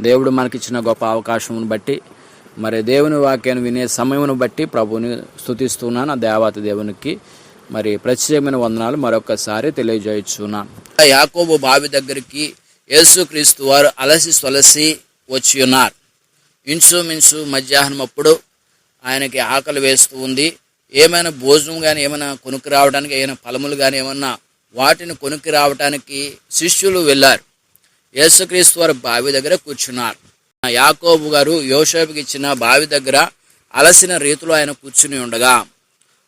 దేవుడు మనకిచ్చిన గొప్ప అవకాశమును బట్టి మరి దేవుని వాక్యాన్ని వినే సమయమును బట్టి ప్రభువుని స్తుతిస్తున్నాను. ఆ దేవత దేవునికి మరి ప్రత్యేకమైన వందనాలు మరొకసారి తెలియజేయుచున్నాను. యాకోబు బావి దగ్గరికి యేసుక్రీస్తు వారు అలసి సొలసి వచ్చి ఉన్నారు. ఇంచుమించు మధ్యాహ్నం అప్పుడు ఆయనకి ఆకలి వేస్తూ ఉంది. ఏమైనా భోజనం కానీ ఏమైనా కొనుక్కు రావడానికి, ఏమైనా ఫలములు కానీ ఏమన్నా వాటిని కొనుక్కు రావడానికి శిష్యులు వెళ్ళారు. యేసుక్రీస్తు వారు బావి దగ్గర కూర్చున్నారు. యాకోబు గారు యోసేపుకి ఇచ్చిన బావి దగ్గర అలసిన రీతిలో ఆయన కూర్చుని ఉండగా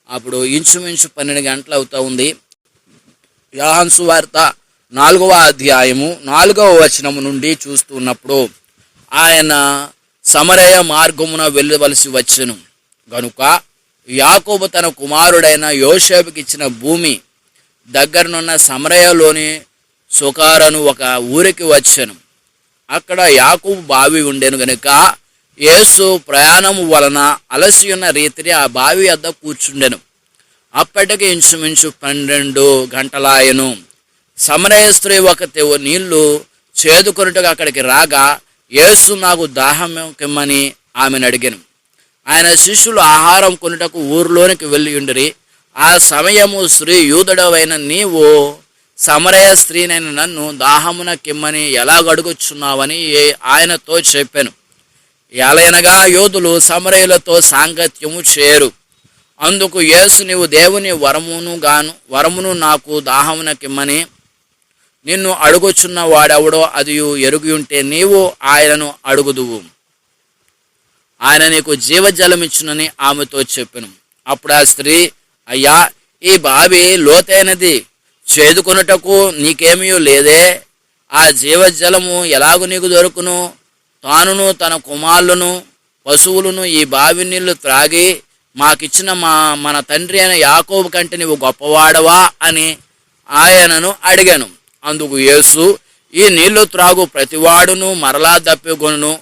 అప్పుడు ఇంచుమించు 12 గంటలు అవుతా ఉంది. యోహాను సువార్త 4వ అధ్యాయము 4వ వచనము నుండి చూస్తున్నప్పుడు ఆయన సమరయ మార్గమున వెళ్ళవలసి వచ్చెను గనుక యాకోబు తన కుమారుడైన యోసేపుకి ఇచ్చిన భూమి దగ్గరనున్న సమరయలోని సుకారను ఒక ఊరికి వచ్చెను. అక్కడ యాకోబు బావి ఉండెను గనుక యేసు ప్రయాణము వలన అలసి ఉన్న రీతిని ఆ బావి వద్ద కూర్చుండెను. అప్పటికి ఇంచుమించు 12 గంటలాయను. సమరయ స్త్రీ ఒకతే నీళ్లు చేదుకొనుటకు అక్కడికి రాగా యేసు నాకు దాహం కిమ్మని ఆమెను అడిగాను. ఆయన శిష్యులు ఆహారం కొనుటకు ఊరిలోనికి వెళ్ళి ఉండిరి. ఆ సమయము స్త్రీ యూదుడవైన నీవు సమరయ స్త్రీనైన నన్ను దాహమున కిమ్మని ఎలా అడుగుచున్నావని ఆయనతో చెప్పాను. ఎలయనగా యోధులు సమరయులతో సాంగత్యము చేయరు. అందుకు యేసు నీవు దేవుని వరమును నాకు దాహమున కిమ్మని నిన్ను అడుగుచున్న వాడెవడో అది ఎరుగి ఉంటే నీవు ఆయనను అడుగుదువు, ఆయన నీకు జీవజలమిచ్చునని ఆమెతో చెప్పెను. అప్పుడు ఆ స్త్రీ, అయ్యా, ఈ బావి లోతైనది, చేదుకొనుటకు నీకేమీ లేదే. ఆ జీవజలము ఎలాగూ నీకు దొరుకును? తానును తన కుమారులను పశువులను ఈ బావి నీళ్లు త్రాగి మాకిచ్చిన మన తండ్రి అయిన యాకోబు కంటే నీవు గొప్పవాడవా అని ఆయనను అడిగాను. అందుకు యేసు, ఈ నీళ్లు త్రాగు ప్రతివాడును మరలా దప్పిగొనును.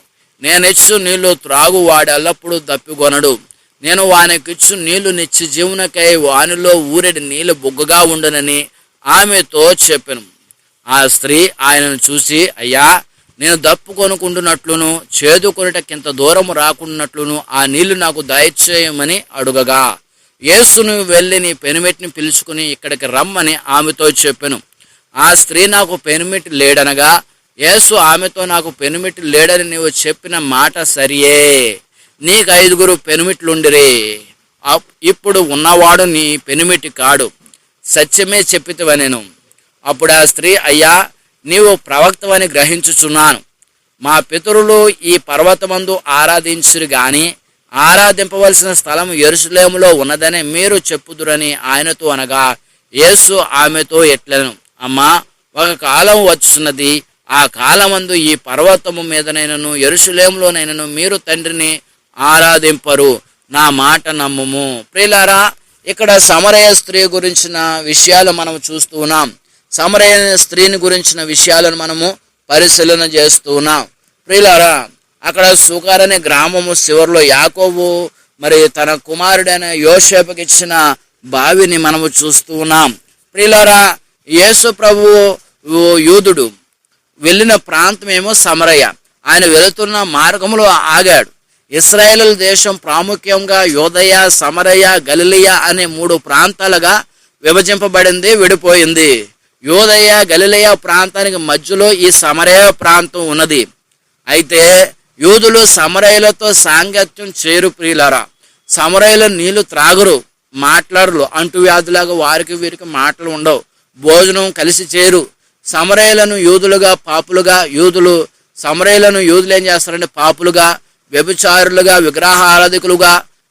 నేనిచ్చు నీళ్లు త్రాగు వాడెల్లప్పుడూ దప్పిగొనడు. నేను వానికిచ్చు నీళ్లు నిత్య జీవనకై వానిలో ఊరెడి నీళ్లు బొగ్గుగా ఉండునని ఆమెతో చెప్పెను. ఆ స్త్రీ ఆయనను చూసి, అయ్యా, నేను దప్పు కొనుక్కుంటున్నట్లును చేదుకొనుటకింత దూరం రాకున్నట్లును ఆ నీళ్లు నాకు దయచేయమని అడుగగా యేసును వెళ్ళి నీ పెనిమిటిని పిలుచుకుని ఇక్కడికి రమ్మని ఆమెతో చెప్పెను. ఆ స్త్రీ నాకు పెనిమిటి లేడనగా యేసు ఆమెతో, నాకు పెనిమిటి లేడని నీవు చెప్పిన మాట సరియే. నీకు 5 పెనిమిట్లుండిరి. ఇప్పుడు ఉన్నవాడు నీ పెనిమిటి కాడు, సత్యమే చెప్పితివనెను. అప్పుడు ఆ స్త్రీ, అయ్యా, నీవు ప్రవక్తవని గ్రహించుచున్నాను. మా పితరులు ఈ పర్వతమందు ఆరాధించురు గాని ఆరాధింపవలసిన స్థలం యెరూషలేములో ఉన్నదని మీరు చెప్పుదురని ఆయనతో అనగా యేసు ఆమెతో ఎట్లెను, అమ్మా, ఒక కాలం వచ్చున్నది, ఆ కాలమందు ఈ పర్వతము మీదనైనను యెరూషలేములోనైనను మీరు తండ్రిని ఆరాధింపరు. నా మాట నమ్ముము. ప్రియులారా, ఇక్కడ సమరయ స్త్రీ గురించిన విషయాలు మనం చూస్తూ ఉన్నాం. సమరయ స్త్రీని గురించిన విషయాలను మనము పరిశీలన చేస్తూ ఉన్నాం. ప్రియులారా, అక్కడ సుకార్ అనే గ్రామము చివరిలో యాకోబు మరి తన కుమారుడైన యోసేపుకి ఇచ్చిన బావిని మనము చూస్తూ ఉన్నాం. ప్రియులారా, యేసు ప్రభువు యూదుడు వెళ్ళిన ప్రాంతం ఏమో సమరయ. ఆయన వెళుతున్న మార్గంలో ఆగాడు. ఇశ్రాయేలు దేశం ప్రాముఖ్యంగా యోదయ, సమరయ, గలిలయ అనే 3 ప్రాంతాలుగా విభజింపబడింది, విడిపోయింది. యోదయ, గలిలయ ప్రాంతానికి మధ్యలో ఈ సమరయ ప్రాంతం ఉన్నది. అయితే యూదులు సమరయులతో సాంగత్యం చేరు. ప్రియులారా, సమరయులు నీళ్లు త్రాగురు, మాట్లాడరు, అంటువ్యాధులాగా వారికి వీరికి మాటలు ఉండవు, భోజనం కలిసి చేరు. సమరయులను యూదులుగా పాపులుగా, సమరయులను యూదులు ఏం చేస్తారంటే పాపులుగా, వ్యభిచారులుగా, విగ్రహారాధికులుగా,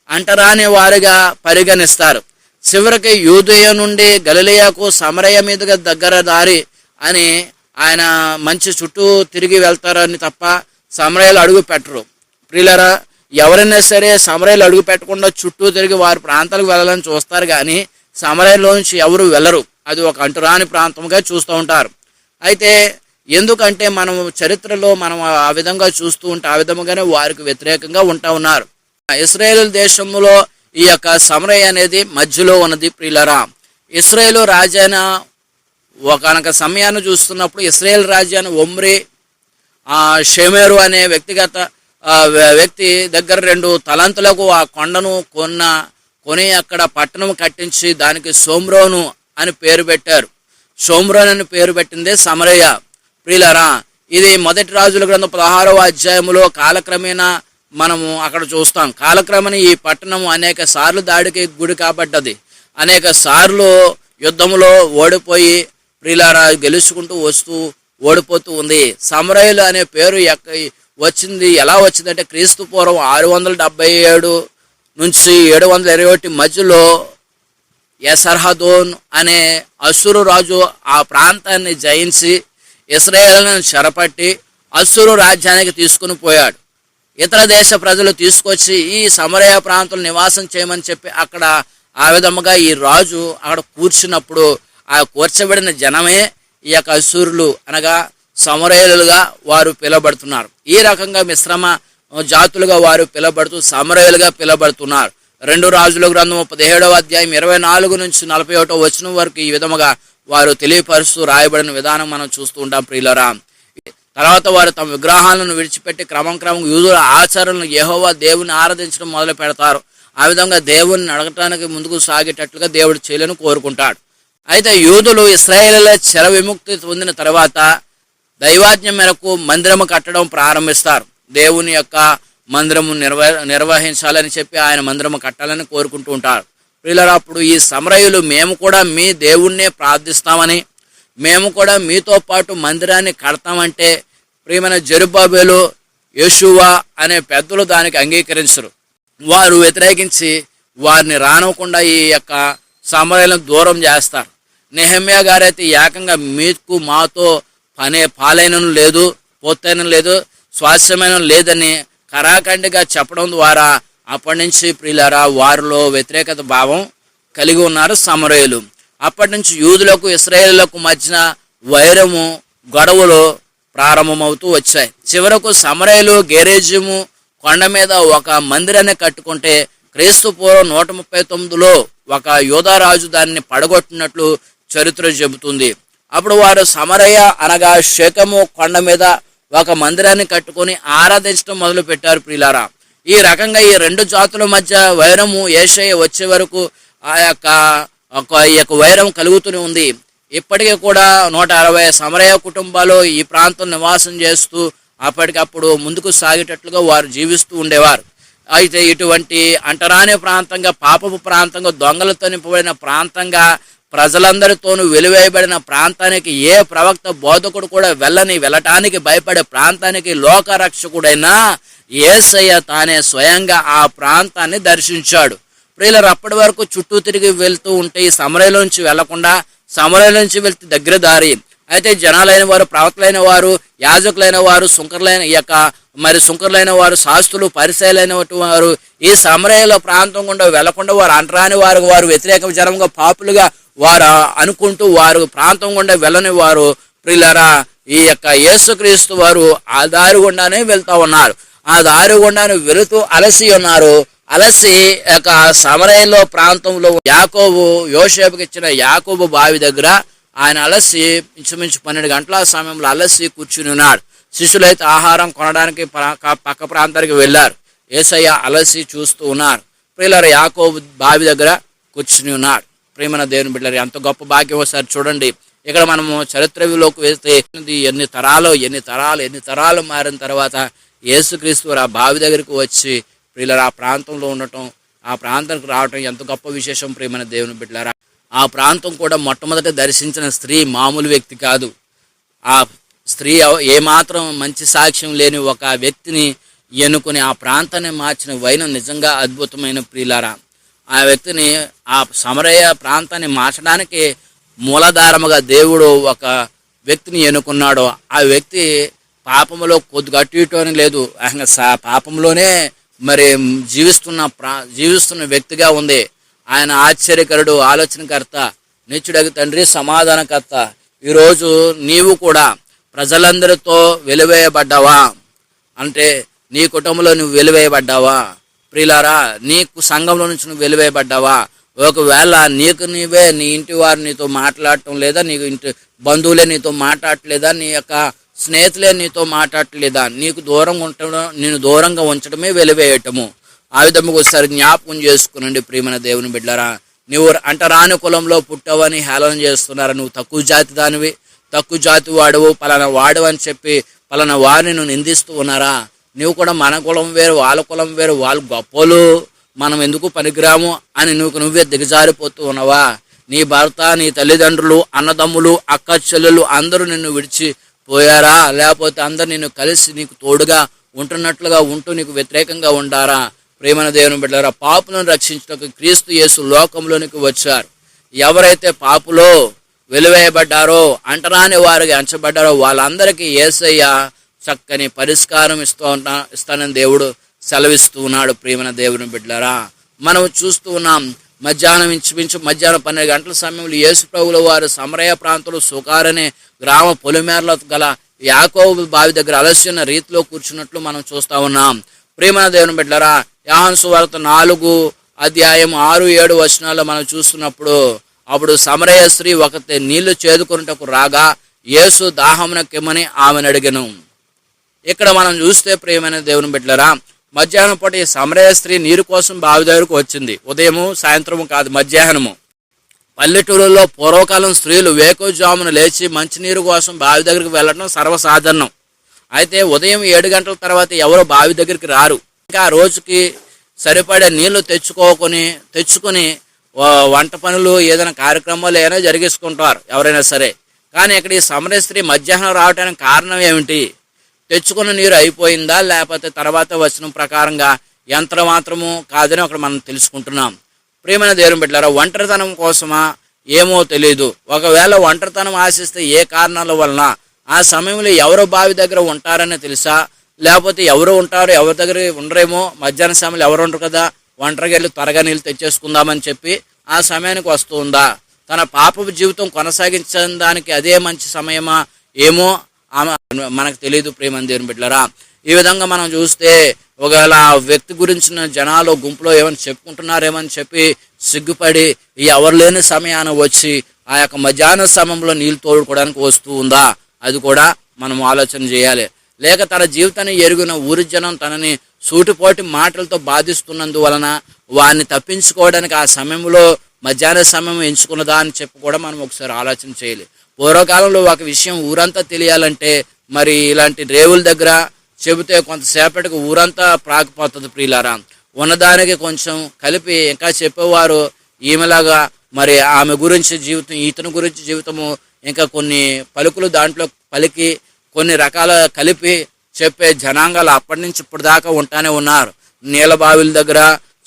అంటరాని వారిగా పరిగణిస్తారు. చివరికి యూదయ నుండి గలిలయకు సమరయ మీదుగా దగ్గర దారి అని ఆయన మంచి చుట్టూ తిరిగి వెళ్తారని తప్ప సమరయలు అడుగు పెట్టరు. ప్రియులారా, ఎవరైనా సరే సమరయలు అడుగు పెట్టకుండా చుట్టూ తిరిగి వారి ప్రాంతాలకు వెళ్ళాలని చూస్తారు కానీ సమరయలోంచి ఎవరు వెళ్ళరు. అది ఒక అంటురాని ప్రాంతంగా చూస్తూ ఉంటారు. అయితే ఎందుకంటే మనం చరిత్రలో మనం ఆ విధంగా చూస్తూ ఉంటే ఆ విధంగానే వారికి వ్యతిరేకంగా ఉంటా ఉన్నారు. ఇశ్రాయేలు దేశంలో ఈ యొక్క సమరయ అనేది మధ్యలో ఉన్నది. ప్రియులారా, ఇశ్రాయేలు రాజైన ఒకనొక సమయాన్ని చూస్తున్నప్పుడు ఇశ్రాయేల్ రాజైన ఒమ్రీ షెమెరు అనే వ్యక్తి దగ్గర 2 తలంతులకు ఆ కొండను కొని అక్కడ పట్టణం కట్టించి దానికి షోమ్రోను అని పేరు పెట్టారు. షోమ్రోన్ అని పేరు పెట్టిందే సమరయ. ప్రియులారా, ఇది మొదటి రాజుల గ్రంథం 16వ అధ్యాయంలో కాలక్రమేణా మనము అక్కడ చూస్తాం. కాలక్రమేణా ఈ పట్టణం అనేక సార్లు దాడికి గురి కాబడ్డది. అనేక సార్లు యుద్ధంలో ఓడిపోయి ప్రియులారా గెలుచుకుంటూ వస్తూ ఓడిపోతూ ఉంది. సమరయులు అనే పేరు వచ్చింది. ఎలా వచ్చిందంటే క్రీస్తు పూర్వం 677 నుంచి 721 మధ్యలో ఎసర్హదోన్ అనే అసురు రాజు ఆ ప్రాంతాన్ని జయించి ఇశ్రాయేలును చెరపట్టి అసురు రాజ్యానికి తీసుకుని పోయాడు. ఇతర దేశ ప్రజలు తీసుకొచ్చి ఈ సమరయ ప్రాంతంలో నివాసం చేయమని చెప్పి అక్కడ ఆ విధముగా ఈ రాజు అక్కడ కూర్చున్నప్పుడు ఆ కూర్చబడిన జనమే ఈ యొక్క అసురులు అనగా సమరయులుగా వారు పిలబడుతున్నారు. ఈ రకంగా మిశ్రమ జాతులుగా వారు పిలబడుతూ సమరయులుగా పిలబడుతున్నారు. 2 రాజుల గ్రంథము 17వ అధ్యాయం 24 నుంచి 41వ వచనం వరకు ఈ విధముగా వారు తెలియపరుస్తూ రాయబడిన విధానం మనం చూస్తూ ఉంటాం. ప్రియులారా, తర్వాత వారు తమ విగ్రహాలను విడిచిపెట్టి క్రమం యూదుల ఆచరణలు యెహోవా దేవుని ఆరాధించడం మొదలు పెడతారు. ఆ విధంగా దేవుని అడగటానికి ముందుకు సాగేటట్లుగా దేవుడు చేయలను కోరుకుంటాడు. అయితే యూదులు ఇశ్రాయేలుల చెర విముక్తి పొందిన తర్వాత దైవాజ్ఞ మేరకు మందిరము కట్టడం ప్రారంభిస్తారు. దేవుని యొక్క మందిరము నిర్వహించాలని చెప్పి ఆయన మందిరము కట్టాలని కోరుకుంటూ ఉంటారు. ప్రియులారా, అప్పుడు ఈ సమరయులు మేము కూడా మీ దేవుణ్ణే ప్రార్థిస్తామని, మేము కూడా మీతో పాటు మందిరాన్ని కడతామంటే ప్రియమైన జెరుబ్బాబెలు, యోషువ అనే పెద్దలు దానికి అంగీకరించరు. వారు వ్యతిరేకించి వారిని రానివ్వకుండా ఈ యొక్క సమరయులను దూరం చేస్తారు. నెహెమ్యా గారైతే ఏకంగా మీకు మాతో పాలైనను లేదు, పోతైన లేదు, స్వాస్థ్యమైన లేదని కరాఖండిగా చెప్పడం ద్వారా అప్పటి నుంచి ప్రియులారా వారిలో వ్యతిరేకత భావం కలిగి ఉన్నారు సమరయులు. అప్పటి నుంచి యూదులకు ఇశ్రాయేలులకు మధ్య వైరము గొడవలు ప్రారంభమవుతూ వచ్చాయి. చివరకు సమరయులు గెరేజిము కొండ మీద ఒక మందిరాన్ని కట్టుకుంటే క్రీస్తు పూర్వం 139లో ఒక యోధారాజు దాన్ని పడగొట్టినట్లు చరిత్ర చెబుతుంది. అప్పుడు వారు సమరయ అనగా శేకము కొండ మీద ఒక మందిరాన్ని కట్టుకొని ఆరాధించడం మొదలు పెట్టారు. ప్రియులారా, ఈ రకంగా ఈ 2 జాతుల మధ్య వైరము యేషయ్య వచ్చే వరకు ఆ యొక్క వైరం కలుగుతూనే ఉంది. ఇప్పటికీ కూడా 160 సమరయ కుటుంబాలు ఈ ప్రాంతం నివాసం చేస్తూ అప్పటికప్పుడు ముందుకు సాగేటట్లుగా వారు జీవిస్తూ ఉండేవారు. అయితే ఇటువంటి అంటరాని ప్రాంతంగా, పాపపు ప్రాంతంగా, దొంగలతో నింపబడిన ప్రాంతంగా, ప్రజలందరితోనూ వెలివేయబడిన ప్రాంతానికి ఏ ప్రవక్త బోధకుడు కూడా వెళ్ళటానికి భయపడే ప్రాంతానికి లోకరక్షకుడైన యేసయ్య తానే స్వయంగా ఆ ప్రాంతాన్ని దర్శించాడు. ప్రియులారా, అప్పటి వరకు చుట్టూ తిరిగి వెళ్తూ ఉంటే ఈ సమరయుల నుంచి వెళ్లకుండా సమరయుల నుంచి వెళ్తే దగ్గర దారి. అయితే జనాలైన వారు, ప్రవక్తలైన వారు, యాజకులైన వారు, సుంకరులైన వారు, శాస్త్రులు, పరిసయ్యులైన వారు ఈ సమరయుల ప్రాంతం గుండా వెళ్లకుండా వారు అంటరాని వారు వ్యతిరేక జనంగా, పాపులుగా వారు అనుకుంటూ వారు ప్రాంతం గుండా వెళ్ళని వారు ప్రియులారా ఈ యొక్క యేసుక్రీస్తు వారు ఆ దారి గుండానే వెళ్తూ ఉన్నారు. ఆ దారి గుండానే వెళుతూ అలసి ఉన్నారు. అలసి యొక్క సమరయలో ప్రాంతంలో యోసేపుకి ఇచ్చిన యాకోబు బావి దగ్గర ఆయన అలసి ఇంచుమించు 12 గంటల సమయంలో అలసి కూర్చుని ఉన్నాడు. శిష్యులైతే ఆహారం కొనడానికి పక్క ప్రాంతానికి వెళ్ళారు. యేసయ్య అలసి చూస్తూ ఉన్నారు. ప్రియులారా, యాకోబు బావి దగ్గర కూర్చుని ఉన్నాడు. ప్రియమైన దేవుని బిడ్డలారా, ఎంత గొప్ప భాగ్యం. ఒకసారి చూడండి, ఇక్కడ మనము చరిత్రలోకి వేస్తే ఎన్ని తరాలు మారిన తర్వాత యేసుక్రీస్తు ఆ బావి దగ్గరికి వచ్చి ప్రియులారా ఆ ప్రాంతంలో ఉండటం, ఆ ప్రాంతానికి రావటం ఎంత గొప్ప విశేషం. ప్రియమైన దేవుని బిడ్డలారా, ఆ ప్రాంతం కూడా మొట్టమొదట దర్శించిన స్త్రీ మామూలు వ్యక్తి కాదు. ఆ స్త్రీ ఏమాత్రం మంచి సాక్ష్యం లేని ఒక వ్యక్తిని ఎన్నుకుని ఆ ప్రాంతాన్ని మార్చిన వైనం నిజంగా అద్భుతమైన. ప్రియులారా, ఆ వ్యక్తిని, ఆ సమరయ ప్రాంతాన్ని మార్చడానికి మూలధారముగా దేవుడు ఒక వ్యక్తిని ఎన్నుకున్నాడు. ఆ వ్యక్తి పాపములో కొద్దిగా అటు ఇటు అని లేదు, పాపంలోనే మరి జీవిస్తున్న వ్యక్తిగా ఉంది. ఆయన ఆశ్చర్యకరుడు, ఆలోచనకర్త, నిత్యుడగు తండ్రి, సమాధానకర్త. ఈరోజు నీవు కూడా ప్రజలందరితో వెలివేయబడ్డావా అంటే నీ కుటుంబంలో నువ్వు వెలివేయబడ్డావా? ప్రియులారా, నీకు సంఘంలో నుంచి నువ్వు వెలివేయబడ్డావా? ఒకవేళ నీ ఇంటి వారు నీతో మాట్లాడటం లేదా, నీ ఇంటి బంధువులే నీతో మాట్లాడట్లేదా, నీ యొక్క స్నేహితులే నీతో మాట్లాడలేదా? నీకు దూరంగా ఉండటం, నేను దూరంగా ఉంచడమే వెలివేయటము. ఆ విధంగా ఒకసారి జ్ఞాపకం చేసుకునండి ప్రియమైన దేవుని బిడ్డలారా. నువ్వు అంటరాని కులంలో పుట్టావని హేళన చేస్తున్నారా? నువ్వు తక్కువ జాతి దానివి, తక్కువ జాతి వాడవు, పలానా వాడవు అని చెప్పి పలానా వారిని నువ్వు నిందిస్తూ ఉన్నారా? నువ్వు కూడా మన కులం వేరు, వాళ్ళ కులం వేరు, వాళ్ళు గొప్పలు, మనం ఎందుకు పనికిరాము అని నువ్వే దిగజారిపోతూ ఉన్నావా? నీ భర్త, నీ తల్లిదండ్రులు, అన్నదమ్ములు, అక్క చెల్లెలు అందరూ నిన్ను విడిచిపోయారా? లేకపోతే అందరు నిన్ను కలిసి నీకు తోడుగా ఉంటున్నట్లుగా ఉంటూ నీకు వ్యతిరేకంగా ఉండారా? ప్రేమన దేవుని బిడ్డలారా, పాపులను రక్షించడానికి క్రీస్తు యేసు లోకంలోనికి వచ్చారు. ఎవరైతే పాపులో వెలివేయబడ్డారో, అంటరాని వారికి ఎంచబడ్డారో వాళ్ళందరికీ యేసయ్య చక్కని పరిష్కారం ఇస్తానని దేవుడు సెలవిస్తూ ఉన్నాడు. ప్రియమైన దేవుని బిడ్డలారా, మనం చూస్తూ ఉన్నాం. మధ్యాహ్నం 12 గంటల సమయంలో యేసు ప్రభువుల వారు సమరయ ప్రాంతంలో సుకారనే గ్రామ పొలిమేరలో గల యాకోబు బావి దగ్గర అలసిన రీతిలో కూర్చున్నట్లు మనం చూస్తూ ఉన్నాం. ప్రియమైన దేవుని బిడ్డలారా, యోహాను సువార్త 4:6-7 మనం చూస్తున్నప్పుడు, అప్పుడు సమరయ స్త్రీ ఒకతే నీళ్లు చేదుకొనుటకు రాగా యేసు దాహమునకిమ్మని ఆమెను అడిగెను. ఇక్కడ మనం చూస్తే ప్రియమైన దేవుని బిడ్డలారా, మధ్యాహ్నం పూట ఈ సమరయ స్త్రీ నీరు కోసం బావి దగ్గరకు వచ్చింది. ఉదయము సాయంత్రము కాదు, మధ్యాహ్నము. పల్లెటూరులో పూర్వకాలం స్త్రీలు వేకువజామున లేచి మంచినీరు కోసం బావి దగ్గరికి వెళ్ళడం సర్వసాధారణం. అయితే ఉదయం 7 గంటల తర్వాత ఎవరో బావి దగ్గరికి రారు. ఇంకా ఆ రోజుకి సరిపడే నీళ్లు తెచ్చుకొని వంట పనులు, ఏదైనా కార్యక్రమాలు ఏమైనా జరిగేసుకుంటారు ఎవరైనా సరే. కానీ ఇక్కడ ఈ సమరయ స్త్రీ మధ్యాహ్నం రావడానికి కారణం ఏమిటి? తెచ్చుకున్న నీరు అయిపోయిందా, లేకపోతే తర్వాత వచనం ప్రకారంగా యంత్రం మాత్రము కాదని అక్కడ మనం తెలుసుకుంటున్నాం. ప్రియమైన దేవుని బిడ్డలారా, ఒంటరితనం కోసమా ఏమో తెలియదు. ఒకవేళ ఒంటరితనం ఆశిస్తే ఏ కారణాల వలన ఆ సమయంలో ఎవరో బావి దగ్గర ఉంటారని తెలుసా? లేకపోతే ఎవరు ఉంటారు, ఎవరి దగ్గర ఉండరేమో, మధ్యాహ్నం సమయంలో ఎవరు ఉండరు కదా, ఒంటరిగా వెళ్ళి త్వరగా నీళ్ళు తెచ్చేసుకుందామని చెప్పి ఆ సమయానికి వస్తుందా? తన పాపపు జీవితం కొనసాగించడానికి అదే మంచి సమయమా ఏమో మనకు తెలియదు. ప్రియమైన దేవుని బిడ్డలారా, ఈ విధంగా మనం చూస్తే ఒకవేళ ఆ వ్యక్తి గురించిన జనాలు గుంపులో ఏమైనా చెప్పుకుంటున్నారేమని చెప్పి సిగ్గుపడి ఎవరు లేని సమయాన వచ్చి ఆ యొక్క మధ్యాహ్న సమయంలో నీళ్ళు తోడుకోవడానికి వస్తూ ఉందా? అది కూడా మనం ఆలోచన చేయాలి. లేక తన జీవితాన్ని ఎరిగిన ఊరి జనం తనని సూటిపోటి మాటలతో బాధిస్తున్నందువలన వారిని తప్పించుకోవడానికి ఆ సమయంలో మధ్యాహ్న సమయం ఎంచుకున్నదా అని చెప్పి కూడా మనం ఒకసారి ఆలోచన చేయాలి. పూర్వకాలంలో ఒక విషయం ఊరంతా తెలియాలంటే మరి ఇలాంటి రేవుల దగ్గర చెబితే కొంతసేపటికి ఊరంతా ప్రాకిపోతుంది. ప్రియులారా, ఉన్నదానికి కొంచెం కలిపి ఇంకా చెప్పేవారు ఈమెలాగా మరి ఆమె గురించి జీవితం, ఇతని గురించి జీవితము, ఇంకా కొన్ని పలుకులు దాంట్లో పలికి కొన్ని రకాల కలిపి చెప్పే జనాంగాలు అప్పటి నుంచి ఇప్పటిదాకా ఉంటానే ఉన్నారు. నీళ్ళ బావిల దగ్గర,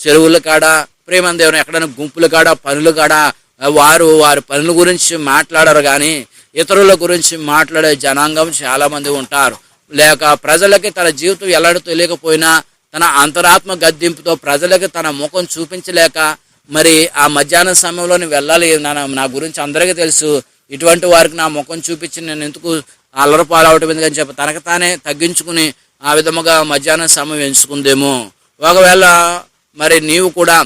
చెరువుల కాడ, ప్రేమ దేవుని ఎక్కడైనా గుంపుల కాడ, పనుల కాడ వారి పనుల గురించి మాట్లాడరు, కానీ ఇతరుల గురించి మాట్లాడే జనాంగం చాలామంది ఉంటారు. లేక ప్రజలకి తన జీవితం ఎలాడో తెలియకపోయినా తన అంతరాత్మ గద్దింపుతో ప్రజలకి తన ముఖం చూపించలేక మరి ఆ మధ్యాహ్న సమయంలోని వెళ్ళాలి, నా గురించి అందరికీ తెలుసు, ఇటువంటి వారికి నా ముఖం చూపించి నేను ఎందుకు అల్లరపాలవటం ఎందుకని చెప్పి తనకు తానే తగ్గించుకుని ఆ విధముగా మధ్యాహ్న సమయం ఎంచుకుందేమో. ఒకవేళ మరి నీవు కూడా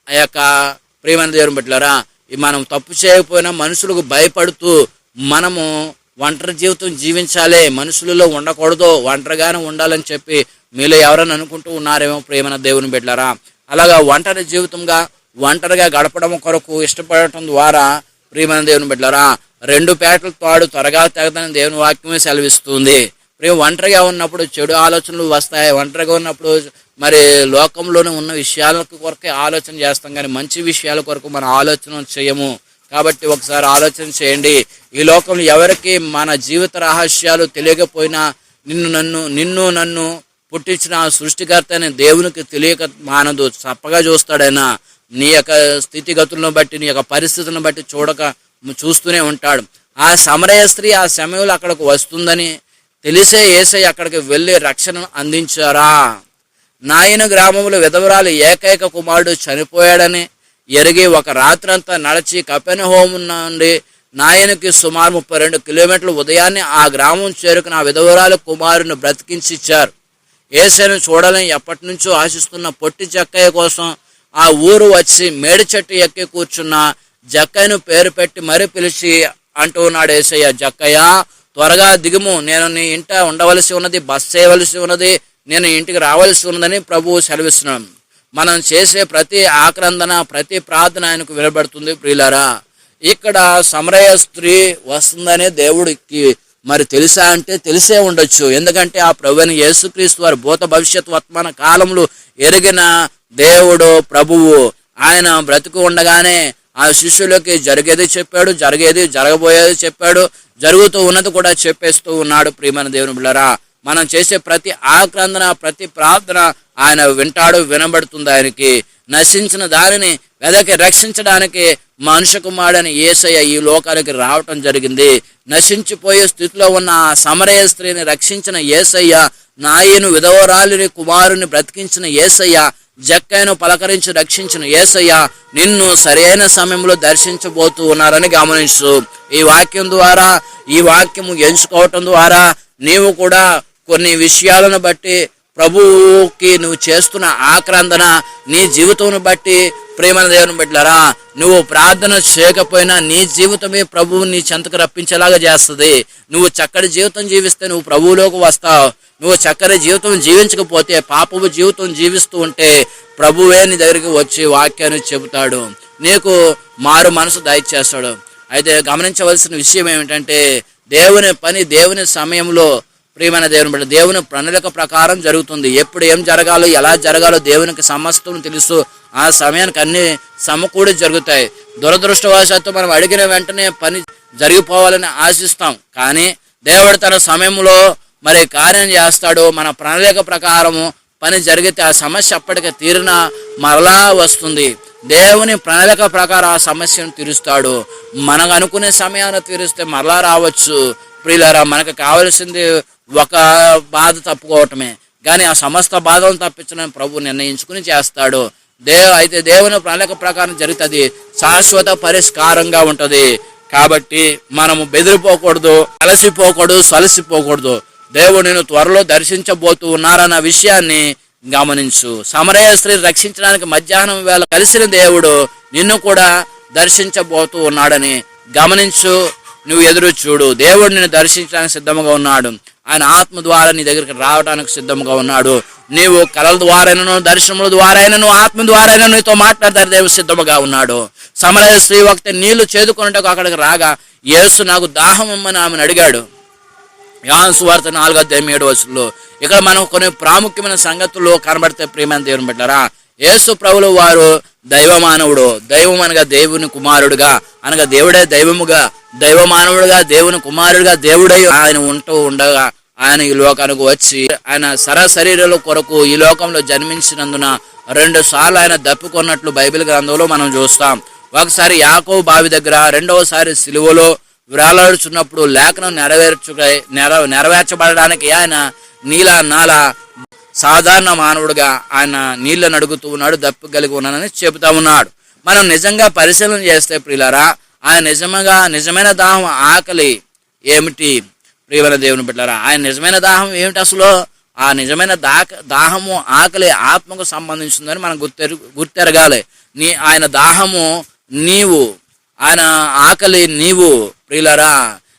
ఆ యొక్క ప్రియమైన దేవుని బిడ్డలారా, మనం తప్పు చేయకపోయినా మనుషులకు భయపడుతూ మనము ఒంటరి జీవితం జీవించాలి, మనుషులలో ఉండకూడదు, ఒంటరిగానే ఉండాలని చెప్పి మీలో ఎవరైనా అనుకుంటూ ఉన్నారేమో ప్రియమైన దేవుని బిడ్డలారా. అలాగా ఒంటరిగా గడపడం కొరకు ఇష్టపడటం ద్వారా ప్రియమైన దేవుని బిడ్డలారా, 2 పేటల తాడు త్వరగా తెగదని దేవుని వాక్యమే సెలవిస్తుంది. ఒంటరిగా ఉన్నప్పుడు చెడు ఆలోచనలు వస్తాయి. ఒంటరిగా ఉన్నప్పుడు మరి లోకంలోనే ఉన్న విషయాల కొరకే ఆలోచన చేస్తాం, కానీ మంచి విషయాల కొరకు మన ఆలోచన చేయము. కాబట్టి ఒకసారి ఆలోచన చేయండి. ఈ లోకంలో ఎవరికి మన జీవిత రహస్యాలు తెలియకపోయినా నిన్ను నన్ను పుట్టించిన సృష్టికర్త అనే దేవునికి తెలియక మానదు, చప్పగా చూస్తాడైనా. నీ యొక్క స్థితిగతులను బట్టి, నీ యొక్క పరిస్థితులను బట్టి చూస్తూనే ఉంటాడు. ఆ సమరయ స్త్రీ ఆ సమయంలో అక్కడికి వస్తుందని తెలిసే యేసయ్య అక్కడికి వెళ్ళి రక్షణ అందించారా? నాయన గ్రామంలో విధవరాలు ఏకైక కుమారుడు చనిపోయాడని ఎరిగి ఒక రాత్రంతా నడిచి కపెర్నహూము నుండి నాయనకి సుమారు 32 కిలోమీటర్లు ఉదయాన్నే ఆ గ్రామం చేరుకుని ఆ విధవరాలు కుమారుని బ్రతికించి ఇచ్చారు. యేసయ్యను చూడాలని ఎప్పటి నుంచో ఆశిస్తున్న పొట్టి జక్కయ్య కోసం ఆ ఊరు వచ్చి మేడి చెట్టు ఎక్కి కూర్చున్న జక్కయ్యను పేరు పెట్టి మరీ పిలిచి అంటూ ఉన్నాడు యేసయ్య, జక్కయ్య త్వరగా దిగుము, నేను నీ ఇంట ఉండవలసి ఉన్నది, బస్ చేయవలసి ఉన్నది, నేను ఇంటికి రావాల్సి ఉన్నదని ప్రభువు సెలవిస్తున్నాడు. మనం చేసే ప్రతి ఆక్రందన, ప్రతి ప్రార్థన ఆయనకు వినబడుతుంది. ప్రియులారా, ఇక్కడ సమరయ స్త్రీ వస్తుందనే దేవుడికి మరి తెలుసా అంటే తెలిసే ఉండొచ్చు. ఎందుకంటే ఆ ప్రభువైన యేసుక్రీస్తు వారు భూత భవిష్యత్ వర్తమాన కాలములు ఎరిగిన దేవుడు ప్రభువు. ఆయన బ్రతుకు ఉండగానే ఆ శిష్యులకి జరిగేది చెప్పాడు, జరగబోయేది చెప్పాడు, జరుగుతూ ఉన్నది కూడా చెప్పేస్తూ ఉన్నాడు. ప్రియమైన దేవుని బిడ్డలారా, మనం చేసే ప్రతి ఆక్రందన, ప్రతి ప్రార్థన ఆయన వింటాడు, వినబడుతుంది. ఆయనకి నశించిన దానిని వెదకి రక్షించడానికి మనుష్య కుమారుడైన యేసయ్య ఈ లోకానికి రావటం జరిగింది. నశించిపోయే స్థితిలో ఉన్న ఆ సమరయ స్త్రీని రక్షించిన యేసయ్య, నాయను విధవరాలిని కుమారుని బ్రతికించిన యేసయ్య, జక్కైను పలకరించి రక్షించిన యేసయ్య నిన్ను సరైన సమయంలో దర్శించబోతూ ఉన్నారని గమనించు. ఈ వాక్యం ద్వారా, ఈ వాక్యము ఎంచుకోవటం ద్వారా నీవు కూడా కొన్ని విషయాలను బట్టి ప్రభువుకి నువ్వు చేస్తున్న ఆక్రందన, నీ జీవితం బట్టి ప్రేమైన దేవుని బిడ్డలారా, నువ్వు ప్రార్థన చేయకపోయినా నీ జీవితమే ప్రభువు నీ చెంతకు రప్పించేలాగా చేస్తుంది. నువ్వు చక్కటి జీవితం జీవిస్తే నువ్వు ప్రభువులోకి వస్తావు. నువ్వు చక్కటి జీవితం జీవించకపోతే, పాపపు జీవితం జీవిస్తూ ఉంటే ప్రభువే నీ దగ్గరికి వచ్చి వాక్యాన్ని చెబుతాడు, నీకు మారు మనసు దయచేస్తాడు. అయితే గమనించవలసిన విషయం ఏమిటంటే, దేవుని పని దేవుని సమయంలో ప్రియమైన దేవుని బిడ్డ దేవుని ప్రణాళిక ప్రకారం జరుగుతుంది. ఎప్పుడు ఏం జరగాలో, ఎలా జరగాలో దేవునికి సమస్తం తెలుసు. ఆ సమయానికి అన్ని సమకూడి జరుగుతాయి. దురదృష్టవశాత్తు మనం అడిగిన వెంటనే పని జరిగిపోవాలని ఆశిస్తాం, కానీ దేవుడు తన సమయంలో మరి కార్యం చేస్తాడు. మన ప్రణాళిక ప్రకారము పని జరిగితే ఆ సమస్య అప్పటికి తీరిన మరలా వస్తుంది. దేవుని ప్రణాళిక ప్రకారం ఆ సమస్యను తీరుస్తాడు. మనకు అనుకునే సమయాన్ని తీరిస్తే మరలా రావచ్చు. ప్రియులారా, మనకు కావలసింది ఒక బాధ తప్పుకోవటమే, కానీ ఆ సమస్త బాధలను తప్పించడం ప్రభు నిర్ణయించుకుని చేస్తాడు. అయితే దేవుని ప్రణాళిక ప్రకారం జరుగుతుంది, శాశ్వత పరిష్కారంగా ఉంటుంది. కాబట్టి మనము బెదిరిపోకూడదు, అలసిపోకూడదు, సలసిపోకూడదు. దేవుడు నేను త్వరలో దర్శించబోతూ ఉన్నారన్న విషయాన్ని గమనించు. సమరయ స్త్రీ రక్షించడానికి మధ్యాహ్నం వేళ కలిసిన దేవుడు నిన్ను కూడా దర్శించబోతూ ఉన్నాడని గమనించు. నువ్వు ఎదురు చూడు. దేవుడు నిన్ను దర్శించడానికి సిద్ధంగా ఉన్నాడు. ఆయన ఆత్మ ద్వారా నీ దగ్గరికి రావడానికి సిద్ధంగా ఉన్నాడు. నీవు కళల ద్వారైనను, దర్శనముల ద్వారైనను, ఆత్మ ద్వారైనా నీతో మాట్లాడతారు దేవుడు సిద్ధముగా ఉన్నాడు. సమరయ స్త్రీ ఒకటి నీళ్లు చేదుకున్నట్టు అక్కడికి రాగా, యేసు నాకు దాహం ఇమ్మని ఆమెను అడిగాడు. యోహాను సువార్త 4:7 ఇక్కడ మనం కొన్ని ప్రాముఖ్యమైన సంగతులు కనబడితే ప్రియమైన దేవుని బిడ్డలారా, యేసు ప్రభువు వారు దైవమానవుడు, దైవం అనగా దేవుని కుమారుడుగా, అనగా దేవుడే దైవముగా, దైవమానవుడుగా, దేవుని కుమారుడుగా దేవుడై ఆయన ఉంటూ ఉండగా ఆయన ఈ లోకానికి వచ్చి ఆయన శరీరాల కొరకు ఈ లోకంలో జన్మించినందున 2 సార్లు ఆయన దప్పుకున్నట్లు బైబిల్ గ్రంథంలో మనం చూస్తాం. ఒకసారి యాకోబు బావి దగ్గర, రెండవసారి సిలువలో వేలాడుచున్నప్పుడు లేఖనం నెరవేర్చబడడానికి ఆయన నాల సాధారణ మానవుడిగా ఆయన నీళ్ళను అడుగుతూ ఉన్నాడు, దప్పు కలిగి ఉన్నానని చెబుతా ఉన్నాడు. మనం నిజంగా పరిశీలన చేస్తే ప్రియులారా, ఆయన నిజమైన దాహం, ఆకలి ఏమిటి ప్రియమైన దేవుని బిడ్డలారా? ఆయన నిజమైన దాహం ఏమిటి? అసలు ఆ నిజమైన దాహము, ఆకలి ఆత్మకు సంబంధించిందని మనం గుర్తెరగాలి. ఆయన దాహము నీవు, ఆయన ఆకలి నీవు. ప్రియులారా,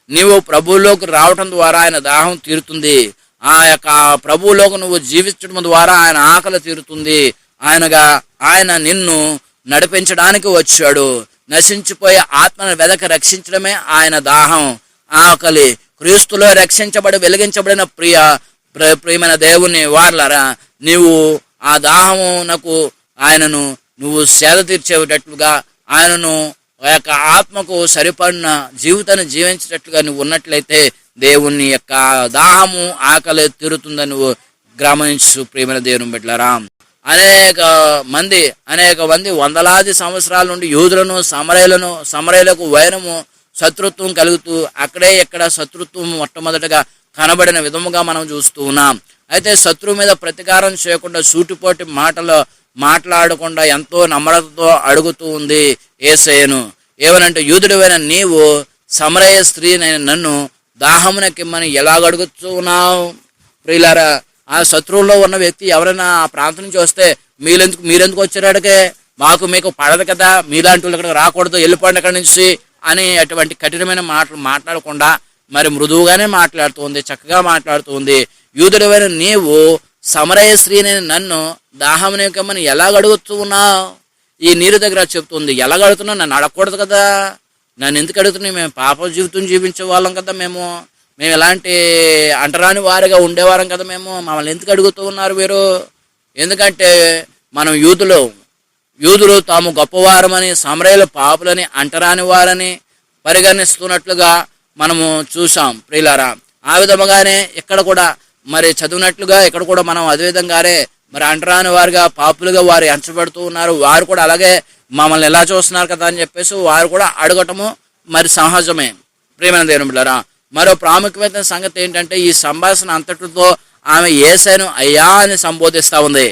నీవు ప్రభువులోకి రావటం ద్వారా ఆయన దాహం తీరుతుంది. ఆ యొక్క ప్రభువులోకి నువ్వు జీవించడం ద్వారా ఆయన ఆకలి తీరుతుంది. ఆయన నిన్ను నడిపించడానికి వచ్చాడు. నశించిపోయే ఆత్మను వెదకి రక్షించడమే ఆయన దాహం, ఆకలి. క్రీస్తులో రక్షించబడి వెలిగించబడిన ప్రియమైన దేవుని వారలారా, నీవు ఆ దాహమునకు ఆయనను నువ్వు సేద తీర్చేటట్లుగా, ఆయనను ఆ యొక్క ఆత్మకు సరిపడిన జీవితాన్ని జీవించేటట్లుగా నువ్వు ఉన్నట్లయితే దేవుని యొక్క దాహము, ఆకలి తీరుతుందని నువ్వు గమనించు. ప్రియమైన దేవుని బిడ్డలారా, అనేక మంది వందలాది సంవత్సరాల నుండి యూదులను, సమరయులకు వైరము, శత్రుత్వం కలుగుతూ అక్కడే ఇక్కడ శత్రుత్వం మొట్టమొదటిగా కనబడిన విధముగా మనం చూస్తూ ఉన్నాం. అయితే శత్రువు మీద ప్రతీకారం చేయకుండా, సూటిపోటి మాట్లాడకుండా ఎంతో నమ్రతతో అడుగుతూ ఉంది యేసయ్యను. ఏమనంటే, యూదుడివైన నీవు సమరయ స్త్రీనైన నన్ను దాహమునకిమ్మని ఎలాగడుగుతూ ఉన్నావు? ప్రియులారా, ఆ శత్రువుల్లో ఉన్న వ్యక్తి ఎవరైనా ఆ ప్రాంతం నుంచి వస్తే మీరెందుకు వచ్చారడికే, మీకు పడదు కదా, మీలాంటి వాళ్ళు ఇక్కడ రాకూడదు, వెళ్ళిపోండి అక్కడి నుంచి అని అటువంటి కఠినమైన మాటలు మాట్లాడకుండా మరి మృదువుగానే మాట్లాడుతుంది, చక్కగా మాట్లాడుతుంది. యూదుడవైన నీవు సమరయ స్త్రీని నన్ను దాహమునికమ్మని ఎలా అడుగుతూ ఉన్నావు? ఈ నీరు దగ్గర చెప్తుంది, ఎలా అడుగుతున్నావు? నన్ను అడగకూడదు కదా, నన్ను ఎందుకు అడుగుతున్నావు? మేము పాప జీవితం జీవించే వాళ్ళం కదా, మేము ఎలాంటి అంటరాని వారిగా ఉండేవారం కదా, మమ్మల్ని ఎందుకు అడుగుతూ ఉన్నారు మీరు? ఎందుకంటే మనం యూదులు తాము గొప్పవారమని, సమరయుల పాపులని, అంటరాని వారని పరిగణిస్తున్నట్లుగా మనము చూసాం ప్రియులారా. ఆ విధముగానే ఇక్కడ కూడా మరి చదివినట్లుగా ఇక్కడ కూడా మనం అదేవిధంగానే మరి అంటరాని వారిగా, పాపులుగా వారు ఎంచబడుతూ ఉన్నారు. వారు కూడా అలాగే మమ్మల్ని ఎలా చూస్తున్నారు కదా అని చెప్పేసి వారు కూడా అడగటము మరి సహజమే ప్రియమైన దేవుని బిడ్డలారా. మరో ప్రాముఖ్యమైన సంగతి ఏంటంటే, ఈ సంభాషణ అంతటితో ఆమె యేసయ్యను అయ్యా అని సంబోధిస్తూ ఉంది.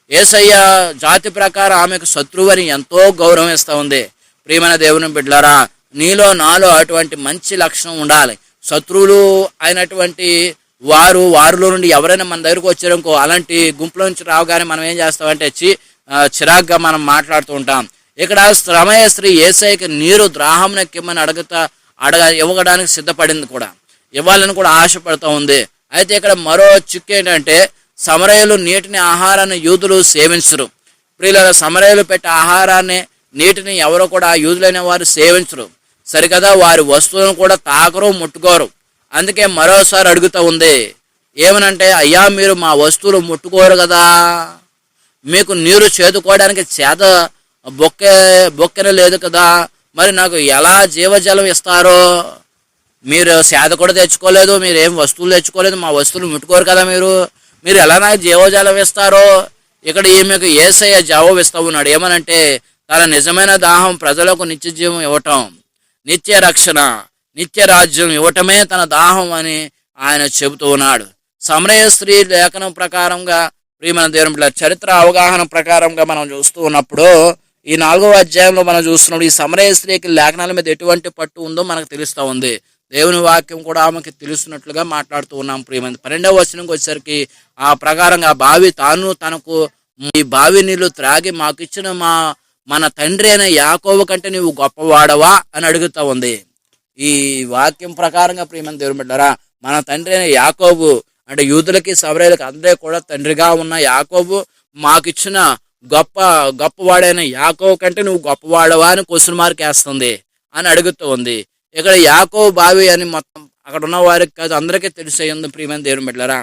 యేసయ్య జాతి ప్రకారం ఆమెకు శత్రువు అని ఎంతో గౌరవిస్తూ ఉంది. ప్రియమైన దేవుని బిడ్డలారా, నీలో నాలో అటువంటి మంచి లక్షణం ఉండాలి. శత్రువులు అయినటువంటి వారిలో నుండి ఎవరైనా మన దగ్గరకు వచ్చారనుకో, అలాంటి గుంపులో నుంచి రావగానే మనం ఏం చేస్తామంటే చిరాగ్గా మనం మాట్లాడుతూ ఉంటాం. ఇక్కడ సమరయ స్త్రీ యేసయ్యకి నీరు ద్రాహమునకిమ్మని ఇవ్వడానికి సిద్ధపడింది కూడా, ఇవ్వాలని కూడా ఆశపడుతూ ఉంది. అయితే ఇక్కడ మరో చిక్కు ఏంటంటే, సమరయులు నీటిని, ఆహారాన్ని యూదులు సేవించరు. ప్రియులారా, సమరయులు పెట్టే ఆహారాన్ని, నీటిని ఎవరు కూడా యూదులైన వారు సేవించరు సరికదా. వారి వస్తువులను కూడా తాకరు, ముట్టుకోరు. అందుకే మరోసారి అడుగుతూ ఉంది ఏమనంటే, అయ్యా మీరు మా వస్తువులు ముట్టుకోరు కదా, మీకు నీరు చేదుకోవడానికి బొక్కెన లేదు కదా, మరి నాకు ఎలా జీవజలం ఇస్తారో? మీరు సేద కూడా తెచ్చుకోలేదు, మీరు ఏం వస్తువులు తెచ్చుకోలేదు, మా వస్తువులు ముట్టుకోరు కదా, మీరు ఎలా నాకు జీవజలం ఇస్తారో? ఇక్కడ ఈమెకు యేసయ్య జవాబు ఇస్తూ ఉన్నాడు. ఏమనంటే, తన నిజమైన దాహం ప్రజలకు నిత్య జీవం ఇవ్వటం, నిత్య రక్షణ, నిత్య రాజ్యం ఇవ్వటమే తన దాహం అని ఆయన చెబుతూ ఉన్నాడు. సమరయ స్త్రీ లేఖనం ప్రకారంగా, ప్రియమైన దేవుని బిడ్డలారా, చరిత్ర అవగాహన ప్రకారంగా మనం చూస్తూ ఉన్నప్పుడు, ఈ 4వ అధ్యాయంలో మనం చూస్తున్నప్పుడు ఈ సమరయ స్త్రీకి లేఖనాల మీద ఎటువంటి పట్టు ఉందో మనకు తెలుస్తూ ఉంది. దేవుని వాక్యం కూడా ఆమెకి తెలుస్తున్నట్లుగా మాట్లాడుతూ ఉన్నాం. ప్రియమైన 12వ వచనంకి వచ్చేసరికి, ఆ ప్రకారంగా బావి తనకు ఈ బావి నీళ్లు త్రాగి మాకిచ్చిన మన తండ్రి అయిన యాకోబు కంటే నీవు గొప్పవాడవా అని అడుగుతూ ఉంది. ఈ వాక్యం ప్రకారంగా ప్రియమైన దేవుని బిడ్డలారా, మన తండ్రి అయిన యాకోబు అంటే యూదులకి సమరయులకి అందరూ కూడా తండ్రిగా ఉన్న యాకోబు మాకిచ్చిన గొప్పవాడైన యాకోబు కంటే నువ్వు గొప్పవాడవా అని క్వశ్చన్ మార్క్ వేస్తుంది అని అడుగుతూ ఉంది. ఇక్కడ యాకోబు బావి అని మొత్తం అక్కడ ఉన్న వారికి కాదు, అందరికీ తెలిసేయంది ప్రియమైన దేవుని బిడ్డలారా.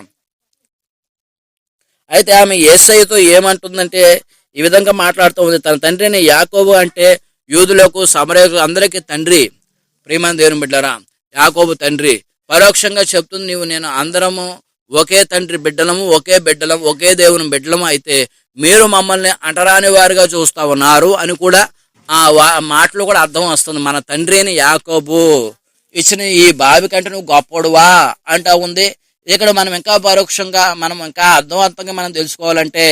అయితే ఆమె యేసయ్యతో ఏమంటుందంటే ఈ విధంగా మాట్లాడుతూ ఉంది. తన తండ్రిని యాకోబు అంటే యూదులకు, సమరయులకు అందరికీ తండ్రి. ప్రియమైన దేవుని బిడ్డలారా, యాకోబు తండ్రి పరోక్షంగా చెప్తుంది, నేను అందరము ఒకే తండ్రి బిడ్డలము, ఒకే దేవుని బిడ్డలము, అయితే మీరు మమ్మల్ని అంటరాని వారిగా చూస్తా ఉన్నారు అని కూడా ఆ మాటలు కూడా అర్థం వస్తుంది. మన తండ్రిని యాకోబు ఇచ్చిన ఈ బావి కంటే నువ్వు గొప్పడువా అంటా ఉంది. ఇక్కడ మనం ఇంకా పరోక్షంగా, మనం ఇంకా అర్థవంతంగా మనం తెలుసుకోవాలంటే,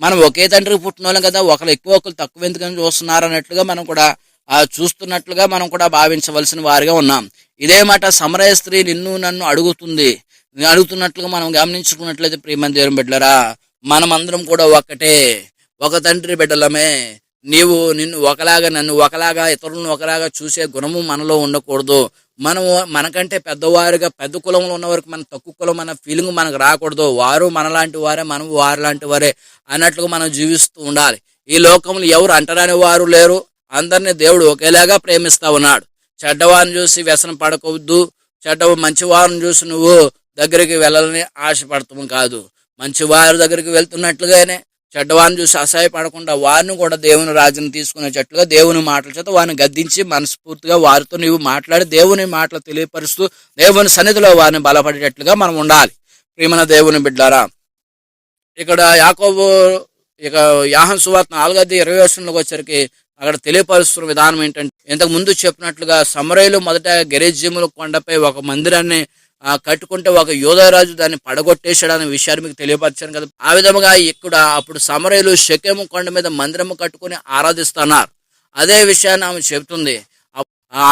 మనం ఒకే తండ్రికి పుట్టిన వాళ్ళం కదా, ఒకరు ఎక్కువ ఒకరు తక్కువ ఎందుకని చూస్తున్నారు అన్నట్లుగా మనం కూడా చూస్తున్నట్లుగా మనం కూడా భావించవలసిన వారిగా ఉన్నాం. ఇదే మాట సమరయ స్త్రీ నిన్ను నన్ను అడుగుతున్నట్లుగా మనం గమనించుకున్నట్లయితే ప్రియమైన దేవుని బిడ్డలారా, మనమందరం కూడా ఒక తండ్రి బిడ్డలమే. నిన్ను ఒకలాగా, నన్ను ఒకలాగా, ఇతరులను ఒకలాగా చూసే గుణము మనలో ఉండకూడదు. మనకంటే పెద్దవారుగా, పెద్ద కులంలో ఉన్నవారికి మన తక్కువ కులం అన్న ఫీలింగ్ మనకు రాకూడదు. వారు మనలాంటి వారే, మనం వారు లాంటి వారే అన్నట్లుగా మనం జీవిస్తూ ఉండాలి. ఈ లోకంలో ఎవరు అంటరాని వారు లేరు. అందరినీ దేవుడు ఒకేలాగా ప్రేమిస్తా ఉన్నాడు. చెడ్డవారిని చూసి వ్యసనం పడకూడదు, మంచివారిని చూసి నువ్వు దగ్గరికి వెళ్ళాలని ఆశపడతాము కాదు. మంచివారి దగ్గరికి వెళ్తున్నట్లుగానే చెడ్డవారిని చూసి అసహాయపడకుండా వారిని కూడా దేవుని రాజ్యం తీసుకునేటట్లుగా దేవుని మాటల చేత వారిని గద్దించి మనస్ఫూర్తిగా వారితో నీవు మాట్లాడి దేవుని మాటలు తెలియపరుస్తూ దేవుని సన్నిధిలో వారిని బలపడేటట్లుగా మనం ఉండాలి. ప్రియమైన దేవుని బిడ్డలారా, ఇక్కడ యాకోబు యోహాను సువార్త 4:20 వచ్చరికి అక్కడ తెలియపరుస్తున్న విధానం ఏంటంటే, ఇంతకు ముందు చెప్పినట్లుగా సమరయులు మొదట గెరిజ్జీముల కొండపై ఒక మందిరాన్ని కట్టుకుంటే ఒక యోధారాజు దాన్ని పడగొట్టేశాడనే విషయాన్ని మీకు తెలియపరిచాను కదా. ఆ విధముగా ఇక్కడ అప్పుడు సమరయులు షెకెము కొండ మీద మందిరము కట్టుకుని ఆరాధిస్తున్నారు. అదే విషయాన్ని ఆమె చెబుతుంది.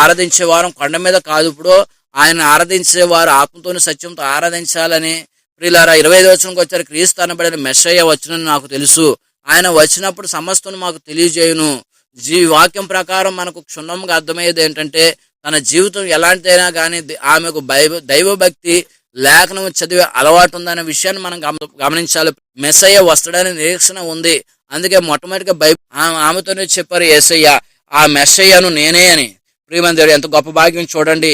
ఆరాధించే వారం కొండ మీద కాదు, ఇప్పుడు ఆయన ఆరాధించేవారు ఆత్మతోని సత్యంతో ఆరాధించాలని. ప్రియులారా, 25వ వచనంకి వచ్చారు, క్రీస్తు అనబడిన మెస్సయ్య వచ్చునని నాకు తెలుసు, ఆయన వచ్చినప్పుడు సమస్తను మాకు తెలియజేయును, వాక్యం ప్రకారం మనకు క్షుణ్ణంగా అర్థమయ్యేది ఏంటంటే, తన జీవితం ఎలాంటిదైనా కానీ ఆమెకు దైవభక్తి, లేఖనం చదివే అలవాటు ఉందనే విషయాన్ని మనం గమనించాలి. మెస్సయ్య వస్తాడనే నిరీక్షణ ఉంది. అందుకే మొట్టమొదటిగా ఆమెతోనే చెప్పారు యేసయ్య, ఆ మెస్సయ్యను నేనే అని. ప్రియమైన దేవుడు, ఎంత గొప్ప భాగ్యం చూడండి.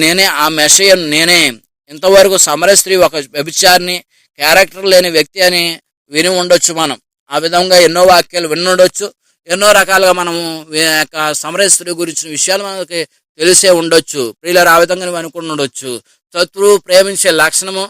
నేనే ఆ మెస్సయ్యను నేనే. ఇంతవరకు సమరయ స్త్రీ ఒక వ్యభిచారిని, క్యారెక్టర్ లేని వ్యక్తి అని విని ఉండొచ్చు మనం. ఆ విధంగా ఎన్నో వాక్యాలు వినుండొచ్చు. ఎన్నో రకాలుగా మనము సమరయ స్త్రీ గురించిన విషయాలు మనకి తెలిసే ఉండొచ్చు. ప్రియులారా, ఆ విధంగా నువ్వు అనుకుని ఉండొచ్చు. శత్రువు ప్రేమించే లక్షణము,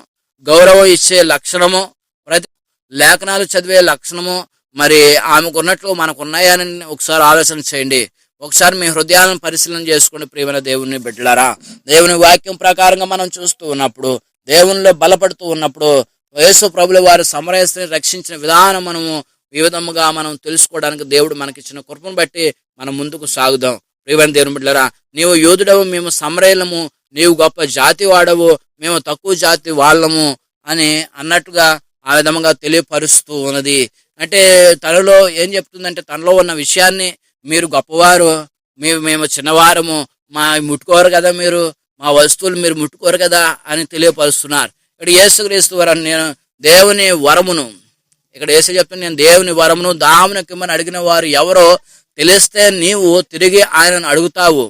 గౌరవం ఇచ్చే లక్షణము, ప్రతి లేఖనాలు చదివే లక్షణము మరి ఆమెకు ఉన్నట్లు మనకు ఉన్నాయని ఒకసారి ఆలోచన చేయండి. ఒకసారి మీ హృదయాలను పరిశీలన చేసుకోండి. ప్రియమైన దేవుని బిడ్డలారా, దేవుని వాక్యం ప్రకారంగా మనం చూస్తూ ఉన్నప్పుడు, దేవునిలో బలపడుతూ ఉన్నప్పుడు, యేసు ప్రభుల వారి సమరయ స్త్రీని రక్షించిన విధానం మనము ఈ విధముగా మనం తెలుసుకోవడానికి దేవుడు మనకిచ్చిన కృపను బట్టి మనం ముందుకు సాగుదాం. ప్రియమైన దేవుని బిడ్డలారా, నీవు యూదుడవు, మేము సమరయులము, నీవు గొప్ప జాతి వాడవు, మేము తక్కువ జాతి వాళ్ళము అని అన్నట్టుగా ఆ విధంగా తెలియపరుస్తూ ఉన్నది. అంటే తనలో ఏం చెప్తుందంటే, తనలో ఉన్న విషయాన్ని మీరు గొప్పవారు, మేము చిన్నవారము, మా ముట్టుకోరు కదా, మీరు మా వస్తువులు మీరు ముట్టుకోరు కదా అని తెలియపరుస్తున్నారు. ఇక్కడ యేసుక్రీస్తు వరం, నేను దేవుని వరమును, ఇక్కడ యేసు చెప్తున్నా, నేను దేవుని వరమును దామునకిమ్మని అడిగిన వారు ఎవరో తెలిస్తే నీవు తిరిగి ఆయనను అడుగుతావు,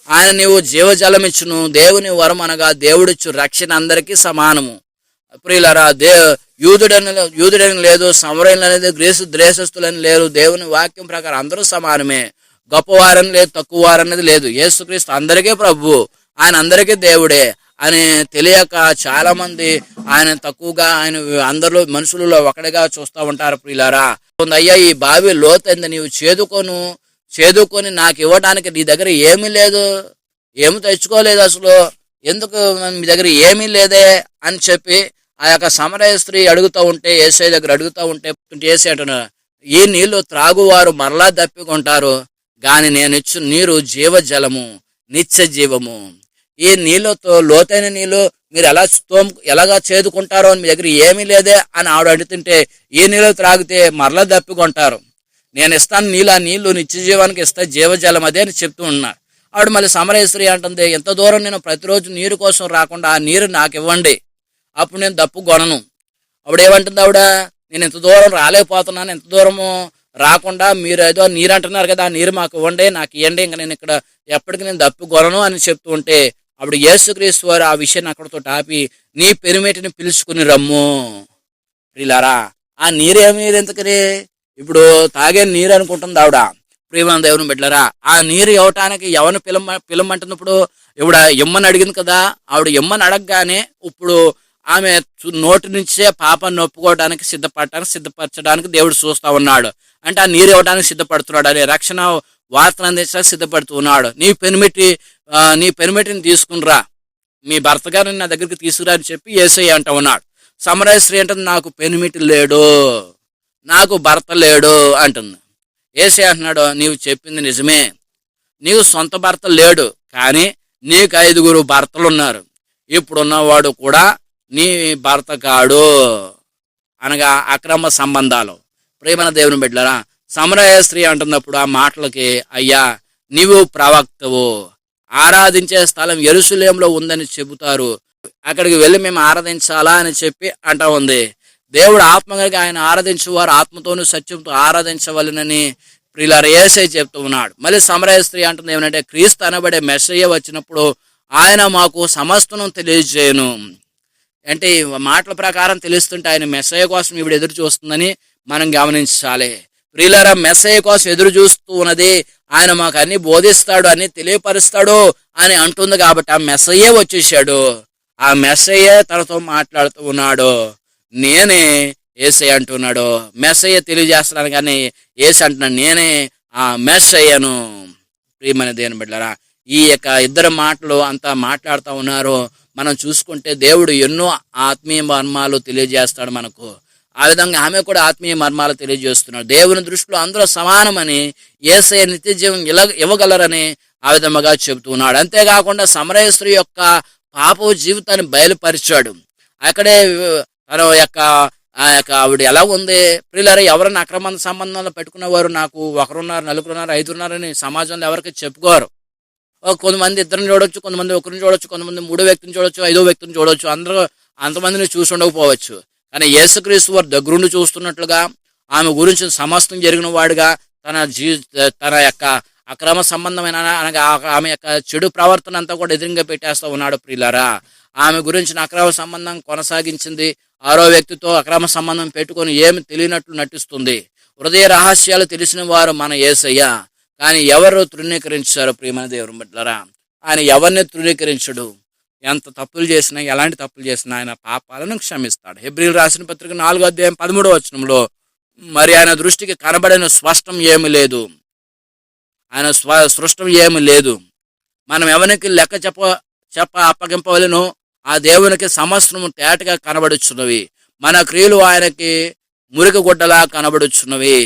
ఆయన నీవు జీవజలం ఇచ్చును. దేవుని వరం అనగా దేవుడిచ్చు రక్షణ అందరికీ సమానము. ప్రియులారా, యూదుడని లేదు, సమరయులు అనేది, గ్రీసు దేశస్తులని లేరు. దేవుని వాక్యం ప్రకారం అందరూ సమానమే. గొప్పవారని లేదు, తక్కువ వారనేది లేదు. యేసుక్రీస్తు అందరికీ ప్రభువు, ఆయన అందరికీ దేవుడే అని తెలియక చాలా మంది ఆయన తక్కువగా, ఆయన అందరిలో మనుషులలో ఒకటిగా చూస్తూ ఉంటారు. ప్రియులారా, అయ్యా ఈ బావి లోతైంది, నీవు చేదుకొని నాకు ఇవ్వడానికి నీ దగ్గర ఏమీ లేదు, ఏమి తెచ్చుకోలేదు, అసలు ఎందుకు మీ దగ్గర ఏమీ లేదే అని చెప్పి ఆ యొక్క సమరయ స్త్రీ అడుగుతూ ఉంటే, యేసయ్య దగ్గర అడుగుతూ ఉంటే యేసయ్య అంటున్నారు, ఈ నీళ్లు త్రాగువారు మరలా దప్పికొంటారు, గాని నేను ఇచ్చు నీరు జీవజలము, నిత్య జీవము. ఈ నీళ్ళతో, లోతైన నీళ్ళు మీరు ఎలాగా చేదుకుంటారో, మీ దగ్గర ఏమీ లేదే అని ఆవిడ అడుగుతుంటే, ఈ నీళ్ళు త్రాగితే మరలా దప్పికొంటారు, నేను ఇస్తాను నీళ్ళు, ఆ నీళ్లు నిత్య జీవానికి ఇస్తా, జీవజలం అదే అని చెప్తూ ఉన్నారు. ఆవిడ మళ్ళీ సమరయ స్త్రీ అంటుంది, ఎంత దూరం నేను ప్రతిరోజు నీరు కోసం రాకుండా ఆ నీరు నాకు ఇవ్వండి, అప్పుడు నేను దప్పు కొనను. ఆవిడ ఏమంటుంది, ఆవిడ నేను ఎంత దూరం రాలేకపోతున్నాను, ఎంత దూరము రాకుండా మీరు ఏదో నీరు అంటున్నారు కదా, ఆ నీరు మాకు ఇవ్వండి, నాకు ఇవ్వండి, ఇంకా నేను ఇక్కడ ఎప్పటికీ నేను దప్పు కొనను అని చెప్తూ ఉంటే, అప్పుడు యేసుక్రీస్తు వారు ఆ విషయాన్ని అక్కడితో ఆపి, నీ పెరిమేటిని పిలుచుకుని రమ్ము. ప్రియులారా, ఆ నీరేమి ఎందుకని ఇప్పుడు తాగే నీరు అనుకుంటుంది ఆవిడ. ప్రియమైన దేవుని బిడ్డలారా, ఆ నీరు ఇవ్వటానికి ఎవరిని పిలమంటున్నప్పుడు ఇవిడ ఇమ్మని అడిగింది కదా, ఆవిడ ఇమ్మని అడగగానే ఇప్పుడు ఆమె నోటి నుంచే పాపాన్ని ఒప్పుకోవడానికి సిద్ధపరచడానికి దేవుడు చూస్తా ఉన్నాడు. అంటే ఆ నీరు ఇవ్వడానికి సిద్ధపడుతున్నాడు, అనే రక్షణ వార్తను అందించడానికి సిద్ధపడుతూ ఉన్నాడు. నీ పెనిమిటిని తీసుకునిరా, మీ భర్త గారిని నా దగ్గరికి తీసుకురా అని చెప్పి యేసయ్య అంటూ ఉన్నాడు. సమరయ స్త్రీ అంటుంది, నాకు పెనిమిటి లేడు, నాకు భర్త లేడు అంటుంది. యేసయ్య అంటున్నాడు, నీవు చెప్పింది నిజమే, నీకు సొంత భర్త లేడు, కానీ నీకు 5 భర్తలు ఉన్నారు, ఇప్పుడున్నవాడు కూడా నీ భర్త కాడు, అనగా అక్రమ సంబంధాలు. ప్రియమైన దేవుని బిడ్డలారా, సమరయ స్త్రీ అంటున్నప్పుడు ఆ మాటలకి, అయ్యా నీవు ప్రవక్తవు, ఆరాధించే స్థలం యెరూషలేములో ఉందని చెబుతారు, అక్కడికి వెళ్ళి మేము ఆరాధించాలా అని చెప్పి అంటా ఉంది. దేవుడు ఆత్మగా ఆయన ఆరాధించేవారు ఆత్మతోనూ సత్యంతో ఆరాధించవలనని ప్రియులారా యేసయ్య చెప్తూ ఉన్నాడు. మళ్ళీ సమరయ స్త్రీ అంటుంది ఏమంటే, క్రీస్తు అనబడే మెస్సయ్య వచ్చినప్పుడు ఆయన మాకు సమస్తను తెలియజేయను. అంటే మాటల ప్రకారం తెలుస్తుంటే ఆయన మెస్సయ్య కోసం ఇప్పుడు ఎదురు చూస్తుందని మనం గమనించాలి. ప్రియులారా, మెస్సయ్య కోసం ఎదురు చూస్తూ ఉన్నది, ఆయన మాకు అన్ని బోధిస్తాడు, అన్ని తెలియపరుస్తాడు అని అంటుంది. కాబట్టి ఆ మెస్సయ్యే వచ్చేసాడు, ఆ మెస్సయ్యే తనతో మాట్లాడుతూ ఉన్నాడు. నేనే యేసయ్య అంటున్నాడు, మెస్సయ్య తెలియజేస్తున్నాను కానీ యేసు అంటున్నాడు, నేనే ఆ మెస్సయ్యను. ప్రియమైన దేవుని బిడ్డలారా, ఈ యొక్క ఇద్దరు మాటలు అంతా మాట్లాడుతూ ఉన్నారు. మనం చూసుకుంటే దేవుడు ఎన్నో ఆత్మీయ మర్మాలు తెలియజేస్తాడు మనకు. ఆ విధంగా ఆమె కూడా ఆత్మీయ మర్మాలు తెలియజేస్తున్నాడు. దేవుని దృష్టిలో అందరూ సమానమని, యేసయ్య నిత్య జీవం ఇవ్వగలరని ఆ విధముగా చెబుతున్నాడు. అంతేకాకుండా సమరయ స్త్రీ యొక్క పాప జీవితాన్ని బయలుపరిచాడు. అక్కడే తన యొక్క ఆవిడ ఎలా ఉంది ప్రియులారా? ఎవరైనా అక్రమ సంబంధాలు పెట్టుకునేవారు నాకు ఒకరున్నారు, నలుగురున్నారు, ఐదున్నారని సమాజంలో ఎవరికి చెప్పుకోరు. కొంతమంది ఇద్దరిని చూడొచ్చు, కొంతమంది ఒకరిని చూడొచ్చు, కొంతమంది మూడో వ్యక్తిని చూడొచ్చు, ఐదో వ్యక్తిని చూడొచ్చు. అందరూ అంతమందిని చూసి ఉండకపోవచ్చు. కానీ యేసుక్రీస్తు వారు దగ్గరుండి చూస్తున్నట్లుగా, ఆమె గురించి సమస్తం జరిగిన వాడుగా, తన యొక్క అక్రమ సంబంధమైన అనగా ఆమె యొక్క చెడు ప్రవర్తన అంతా కూడా ఎదురుగా పెట్టేస్తూ ఉన్నాడు ప్రియులారా. ఆమె గురించిన అక్రమ సంబంధం కొనసాగించింది. ఆరో వ్యక్తితో అక్రమ సంబంధం పెట్టుకొని ఏమి తెలియనట్లు నటిస్తుంది. హృదయ రహస్యాలు తెలిసిన వారు మన యేసయ్య. కానీ ఎవరు తృణీకరించారు ప్రియమైన దేవుని బిడ్డలారా? ఆయన ఎవరిని తృణీకరించడు. ఎంత తప్పులు చేసినా, ఎలాంటి తప్పులు చేసినా ఆయన పాపాలను క్షమిస్తాడు. హెబ్రీయులు రాసిన పత్రిక 4:13 మరి ఆయన దృష్టికి కనబడిన స్పష్టం ఏమి లేదు, ఆయన సృష్టం ఏమి లేదు. మనం ఎవరికి లెక్క చెప్ప అప్పగింపవలను. ఆ దేవునికి సమస్తము తేటగా కనబడుచున్నవి. మన క్రియలు ఆయనకి మురికి గుడ్డలా కనబడుచున్నవి.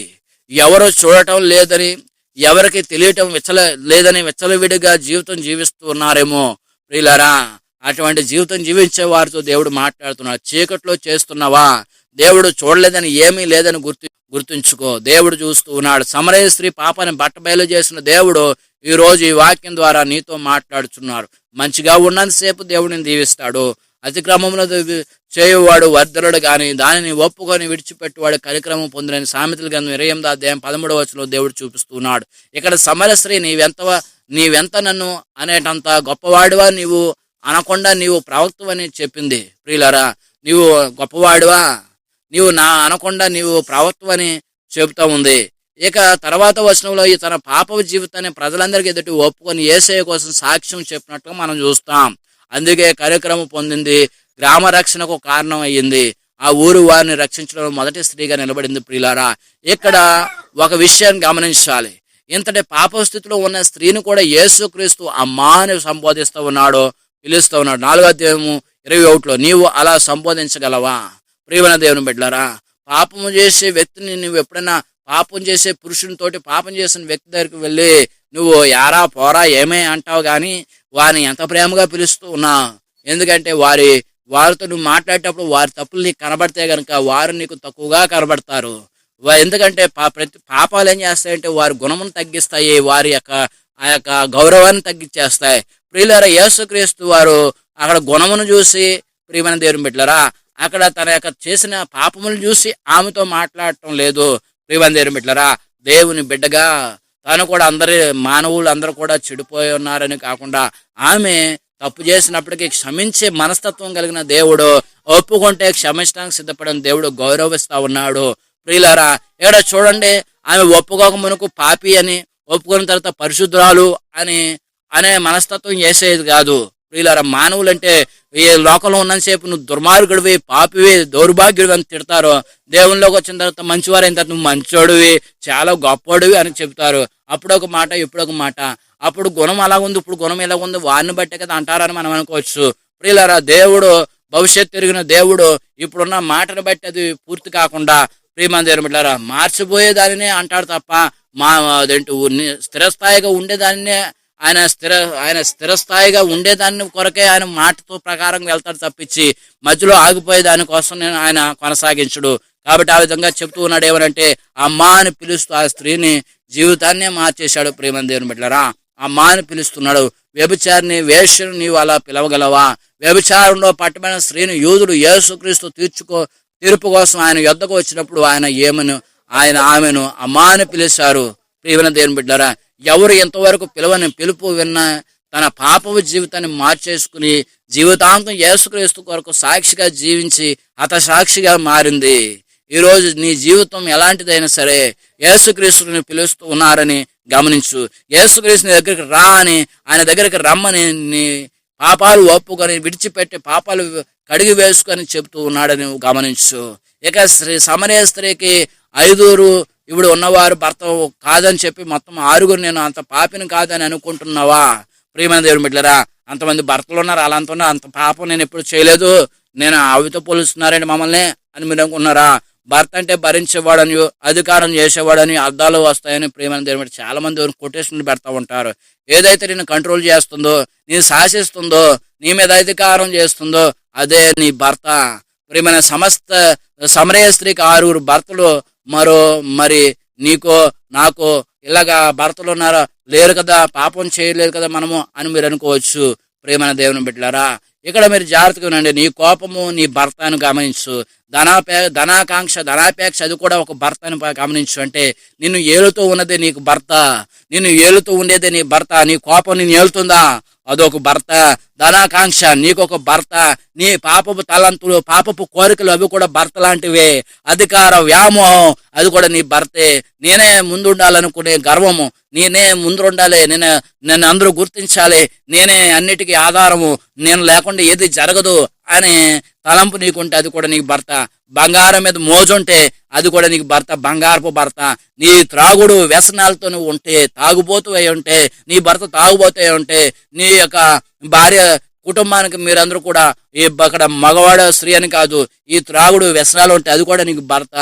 ఎవరు చూడటం లేదని, ఎవరికి తెలియటం లేదని విచ్చలవిడిగా జీవితం జీవిస్తూ ఉన్నారేమో ప్రియులారా. అటువంటి జీవితం జీవించే వారితో దేవుడు మాట్లాడుతున్నాడు. చీకట్లో చేస్తున్నావా? దేవుడు చూడలేదని, ఏమీ లేదని గుర్తుంచుకో. దేవుడు చూస్తూ ఉన్నాడు. సమరయ స్త్రీ పాపాన్ని బట్టబయలు చేసిన దేవుడు ఈ రోజు ఈ వాక్యం ద్వారా నీతో మాట్లాడుతున్నారు. మంచిగా ఉన్నంతసేపు దేవుడిని దీవిస్తాడు. అతిక్రమంలో చేయువాడు వర్ధనుడు కానీ దానిని ఒప్పుకొని విడిచిపెట్టువాడు కనిక్రమం పొందినని సామెతల గ్రంథం 28:13 దేవుడు చూపిస్తున్నాడు. ఇక్కడ సమరయ స్త్రీ నీవెంత నన్ను అనేటంత గొప్పవాడివా నీవు అనకుండా నీవు ప్రవక్తవని చెప్పింది ప్రియులారా. నీవు గొప్పవాడివా, నీవు నా అనకుండా నీవు ప్రవక్తవని చెబుతా ఉంది. ఇక తర్వాత వచనంలో ఈ తన పాప జీవితాన్ని ప్రజలందరికీ ఎదుటి ఒప్పుకొని యేసయ్య కోసం సాక్ష్యం చెప్పినట్టుగా మనం చూస్తాం. అందుకే కార్యక్రమం పొందింది, గ్రామ రక్షణకు కారణం అయ్యింది. ఆ ఊరు వారిని రక్షించడంలో మొదటి స్త్రీగా నిలబడింది ప్రియులారా. ఇక్కడ ఒక విషయాన్ని గమనించాలి. ఇంతటి పాప స్థితిలో ఉన్న స్త్రీని కూడా యేసుక్రీస్తు అమ్మా అని సంబోధిస్తూ ఉన్నాడు, పిలుస్తూ ఉన్నాడు. 4:21 నీవు అలా సంబోధించగలవా ప్రియమైన దేవుని బిడ్డలారా? పాపము చేసే వ్యక్తిని నువ్వు ఎప్పుడైనా, పాపం చేసే పురుషునితోటి పాపం చేసిన వ్యక్తి దగ్గరికి వెళ్ళి నువ్వు యారా పోరా ఏమే అంటావు, కానీ వారిని ఎంత ప్రేమగా పిలుస్తూ ఉన్నావు. ఎందుకంటే వారితో నువ్వు మాట్లాడేటప్పుడు వారి తప్పులు నీకు కనబడితే కనుక వారు నీకు తక్కువగా కనబడతారు. ఎందుకంటే ప్రతి పాపాలు ఏం చేస్తాయంటే వారి గుణమును తగ్గిస్తాయి, వారి ఆ యొక్క గౌరవాన్ని తగ్గించేస్తాయి. ప్రియులారా, యేసుక్రీస్తు వారు అక్కడ గుణమును చూసి, ప్రియమైన దేవుని బిడ్డలారా, అక్కడ తన యొక్క చేసిన పాపములను చూసి ఆమెతో మాట్లాడటం లేదు. ప్రియమైన దేవుని బిడ్డలారా, దేవుని బిడ్డగా తాను కూడా మానవులు అందరూ కూడా చెడిపోయి ఉన్నారని కాకుండా ఆమె తప్పు చేసినప్పటికీ క్షమించే మనస్తత్వం కలిగిన దేవుడు, ఒప్పుకుంటే క్షమించడానికి సిద్ధపడిన దేవుడు గౌరవిస్తా ఉన్నాడు. ప్రియులారా, ఇక్కడ చూడండి, ఆమె ఒప్పుకోక మునుకు పాపి అని, ఒప్పుకున్న తర్వాత పరిశుద్ధురాలు అనే మనస్తత్వం చేసేది కాదు. ప్రియులారా, మానవులంటే ఈ లోకంలో ఉన్నంతసేపు నువ్వు దుర్మార్గుడివి, పాపివి, దౌర్భాగ్యుడివి అని తిడతారు. దేవునిలోకి వచ్చిన తర్వాత మంచివారైన తర్వాత నువ్వు మంచోడివి, చాలా గొప్పోడివి అని చెప్తారు. అప్పుడొక మాట, ఇప్పుడొక మాట. అప్పుడు గుణం అలా ఉంది, ఇప్పుడు గుణం ఎలా ఉంది, వారిని బట్టే కదా అంటారని మనం అనుకోవచ్చు. ప్రియులారా, దేవుడు భవిష్యత్తు తిరిగిన దేవుడు ఇప్పుడున్న మాటను బట్టి అది పూర్తి కాకుండా ప్రియమైన దేవుని బిడ్డలారా మార్చిపోయే దానినే అంటాడు తప్ప స్థిరస్థాయిగా ఉండేదాన్నే ఆయన స్థిరస్థాయిగా ఉండేదాన్ని కొరకే ఆయన మాటతో ప్రకారం వెళ్తాడు తప్పించి మధ్యలో ఆగిపోయే దానికోసం ఆయన కొనసాగించడు. కాబట్టి ఆ విధంగా చెప్తూ ఉన్నాడు. ఏమనంటే అమ్మా అని పిలుస్తూ ఆ స్త్రీని జీవితాన్నే మార్చేశాడు. ప్రియమైన దేవుని బిడ్డలారా, అమ్మా అని పిలుస్తున్నాడు. వ్యభిచారిని, వేశ్యను నీవు అలా పిలవగలవా? వ్యభిచారంలో పట్టబడిన స్త్రీని యూదుడు యేసుక్రీస్తు తీర్పు కోసం ఆయన యొద్దకు వచ్చినప్పుడు ఆయన ఆమెను అమ్మా అని పిలిచారు. ప్రియమైన దేవుని బిడ్డలారా, ఎవరు ఎంతవరకు పిలుపు విన్నా తన పాపపు జీవితాన్ని మార్చేసుకుని జీవితాంతం యేసుక్రీస్తు కొరకు సాక్షిగా జీవించి హతసాక్షిగా మారింది. ఈరోజు నీ జీవితం ఎలాంటిదైనా సరే యేసుక్రీస్తుని పిలుస్తూ ఉన్నారని గమనించు. యేసుక్రీస్తుని దగ్గరికి రా అని, ఆయన దగ్గరికి రమ్మని, నీ పాపాలు ఒప్పుకొని విడిచిపెట్టి పాపాలు కడిగి వేసుకొని చెబుతూ ఉన్నాడని గమనించు. ఇక సమరయ స్త్రీకి 5 ఇప్పుడు ఉన్నవారు భర్త కాదని చెప్పి మొత్తం 6 నేను అంత పాపిని కాదని అనుకుంటున్నావా? ప్రియమైన దేవుని బిడ్డలారా, అంతమంది భర్తలు ఉన్నారు, అలాంత ఉన్నారు, అంత పాపం నేను ఎప్పుడు చేయలేదు, నేను ఆవితో పోలుస్తున్నారండి మమ్మల్ని అని మీరు అనుకున్నారా? భర్త అంటే భరించేవాడని, అధికారం చేసేవాడని అర్థాలు వస్తాయని ప్రియమైన దేవుని బిడ్డ చాలా మంది కొటేషన్లు పెడతా ఉంటారు. ఏదైతే నేను కంట్రోల్ చేస్తుందో, నేను శాసిస్తుందో, నీ మీద అధికారం చేస్తుందో అదే నీ భర్త. ప్రియమైన సమస్త సమరయ స్త్రీకి 6 భర్తలు మరి నీకో నాకో ఇలాగా భర్తలు ఉన్నారా? లేరు కదా, పాపం చేయలేదు కదా మనము అని మీరు అనుకోవచ్చు. ప్రియమైన దేవుని బిడ్డలారా, ఇక్కడ మీరు జాగ్రత్తగా ఉండండి. నీ కోపము నీ భర్తను గమనించు. ధనాపేక్ష అది కూడా ఒక భర్తను గమనించు. అంటే నిన్ను ఏలుతూ ఉన్నదే నీకు భర్త, నిన్ను ఏలుతూ ఉండేదే నీ భర్త. నీ కోపం నిన్ను ఏలుతుందా? అదొక భర్త. ధనాకాంక్ష నీకొక భర్త. నీ పాపపు తలంతులు, పాపపు కోరికలు అవి కూడా భర్త లాంటివే. అధికార వ్యామోహం అది కూడా నీ భర్తే. నేనే ముందుండాలనుకునే గర్వము, నేనే ముందుండాలి, నేను అందరూ గుర్తించాలి, నేనే అన్నిటికీ ఆధారము, నేను లేకుండా ఏది జరగదు అనే తలంపు నీకుంటే అది కూడా నీకు భర్త. బంగారం మీద మోజుంటే అది కూడా నీకు భర్త, బంగారపు భర్త. నీ త్రాగుడు వ్యసనాలతో నువ్వు ఉంటే, తాగుబోతు అయి ఉంటే, నీ భర్త తాగుబోతు అయి ఉంటే, నీ యొక్క భార్య కుటుంబానికి మీరందరూ కూడా అక్కడ మగవాడు స్త్రీ అని కాదు, ఈ త్రాగుడు వ్యసనాలు ఉంటే అది కూడా నీకు భర్త.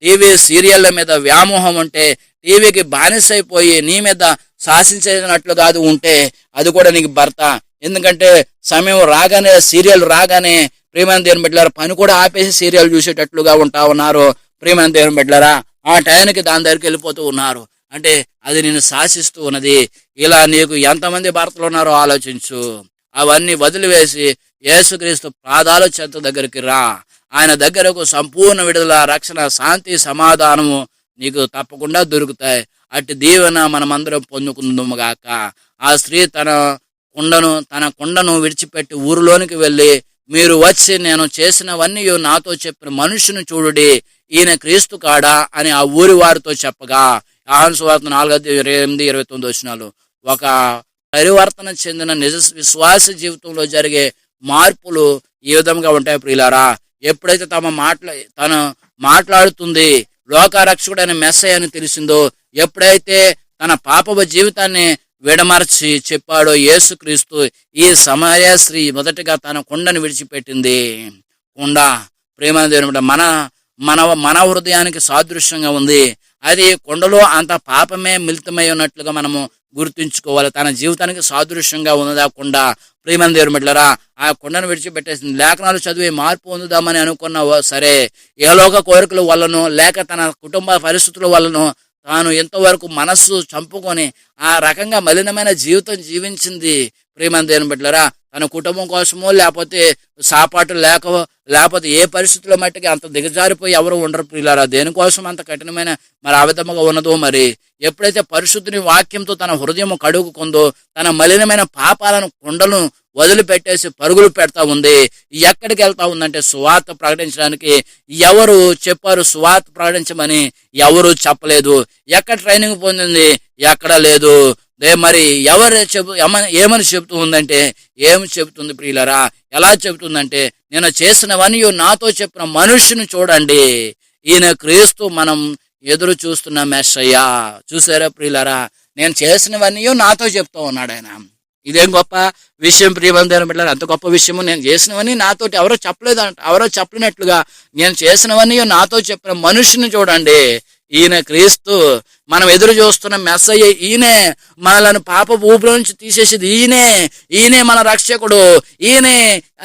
టీవీ సీరియళ్ల మీద వ్యామోహం ఉంటే, టీవీకి బానిసైపోయి నీ మీద శాసించినట్లు కాదు ఉంటే అది కూడా నీకు భర్త. ఎందుకంటే సమయం రాగానే, సీరియల్ రాగానే ప్రియమైన దేవుని బిడ్డలారా పని కూడా ఆపేసి సీరియల్ చూసేటట్లుగా ఉంటా ఉన్నారు. ప్రియమైన దేవుని బిడ్డలారా ఆ టైంకి దాని దగ్గరికి వెళ్ళిపోతూ ఉన్నారు. అంటే అది నిన్ను శాసిస్తూ ఉన్నది. ఇలా నీకు ఎంతమంది భర్తలు ఉన్నారో ఆలోచించు. అవన్నీ వదిలివేసి యేసుక్రీస్తు పాదాల చెంత దగ్గరికి రా. ఆయన దగ్గరకు సంపూర్ణ విడుదల, రక్షణ, శాంతి, సమాధానము నీకు తప్పకుండా దొరుకుతాయి. అట్టి దీవెన మనమందరం పొందుకుందాము గాక. ఆ స్త్రీ తన కుండను విడిచిపెట్టి ఊరిలోనికి వెళ్ళి, మీరు వచ్చి నేను చేసినవన్నీ నాతో చెప్పిన మనుషుని చూడుడి, ఈయన క్రీస్తు కాడా అని ఆ ఊరి వారితో చెప్పగా, యోహాను సువార్త 4:28-29 ఒక పరివర్తన చెందిన నిజ విశ్వాస జీవితంలో జరిగే మార్పులు ఈ విధంగా ఉంటాయి ప్రియులారా. ఎప్పుడైతే తను మాట్లాడుతుంది, లోకరక్షకుడైన మెస్సయ్య అని తెలిసిందో, ఎప్పుడైతే తన పాపపు జీవితాన్ని విడమర్చి చెప్పాడో యేసుక్రీస్తు, ఈ సమరయ స్త్రీ మొదటిగా తన కుండను విడిచిపెట్టింది. కుండ ప్రేమ దేవుని మన హృదయానికి సాదృశ్యంగా ఉంది. అది కుండలో అంత పాపమే మిళితమై ఉన్నట్లుగా మనము గుర్తుంచుకోవాలి. తన జీవితానికి సాదృశ్యంగా ఉన్నది ఆ కుండ. ప్రియమైన దేవుని బిడ్డలారా ఆ కుండను విడిచిపెట్టేసింది. లేఖనాలు చదివి మార్పు పొందుదామని అనుకున్న సరే, ఏలోక కోరికల వల్లను లేక తన కుటుంబ పరిస్థితుల వల్లను తాను ఎంతవరకు మనస్సు చంపుకొని ఆ రకంగా మలినమైన జీవితం జీవించింది. ప్రియమైన దేవుని బిడ్డలారా తన కుటుంబం కోసమో లేకపోతే సాపాటు లేకపోతే ఏ పరిస్థితుల్లో మట్టికి అంత దిగజారిపోయి ఎవరు ఉండరు ప్రియులారా. దేనికోసం అంత కఠినమైన ఆ విధముగా ఉన్నదో. మరి ఎప్పుడైతే పరిశుద్ధుని వాక్యంతో తన హృదయం కడుగుకుందో, తన మలినమైన పాపాలను కుండలను వదిలిపెట్టేసి పరుగులు పెడతా ఉంది. ఎక్కడికి వెళ్తా ఉందంటే సువార్త ప్రకటించడానికి. ఎవరు చెప్పారు సువార్త ప్రకటించమని? ఎవరు చెప్పలేదు. ఎక్కడ ట్రైనింగ్ పొందింది? ఎక్కడ లేదు. మరి ఏమని చెబుతూ ఉందంటే, ఏమి చెబుతుంది ప్రియులరా? ఎలా చెబుతుందంటే, నేను చేసినవన్నీ నాతో చెప్పిన మనుష్యుని చూడండి, ఈయన క్రీస్తు, మనం ఎదురు చూస్తున్న మెస్సయ్య. చూసారా ప్రియులరా? నేను చేసినవన్నీ నాతో చెప్తా ఉన్నాడు ఆయన. ఇదేం గొప్ప విషయం ప్రియమైన బిడ్డలారా. అంత గొప్ప విషయము. నేను చేసినవన్నీ నాతోటి ఎవరో చెప్పలేనట్లుగా నేను చేసినవన్నీ నాతో చెప్పిన మనుషుని చూడండి, ఈయన క్రీస్తు, మనం ఎదురు చూస్తున్న మెస్సయ్య ఈయనే. మనలను పాప ఊపిరి నుంచి తీసేసేది ఈయనే మన రక్షకుడు, ఈయనే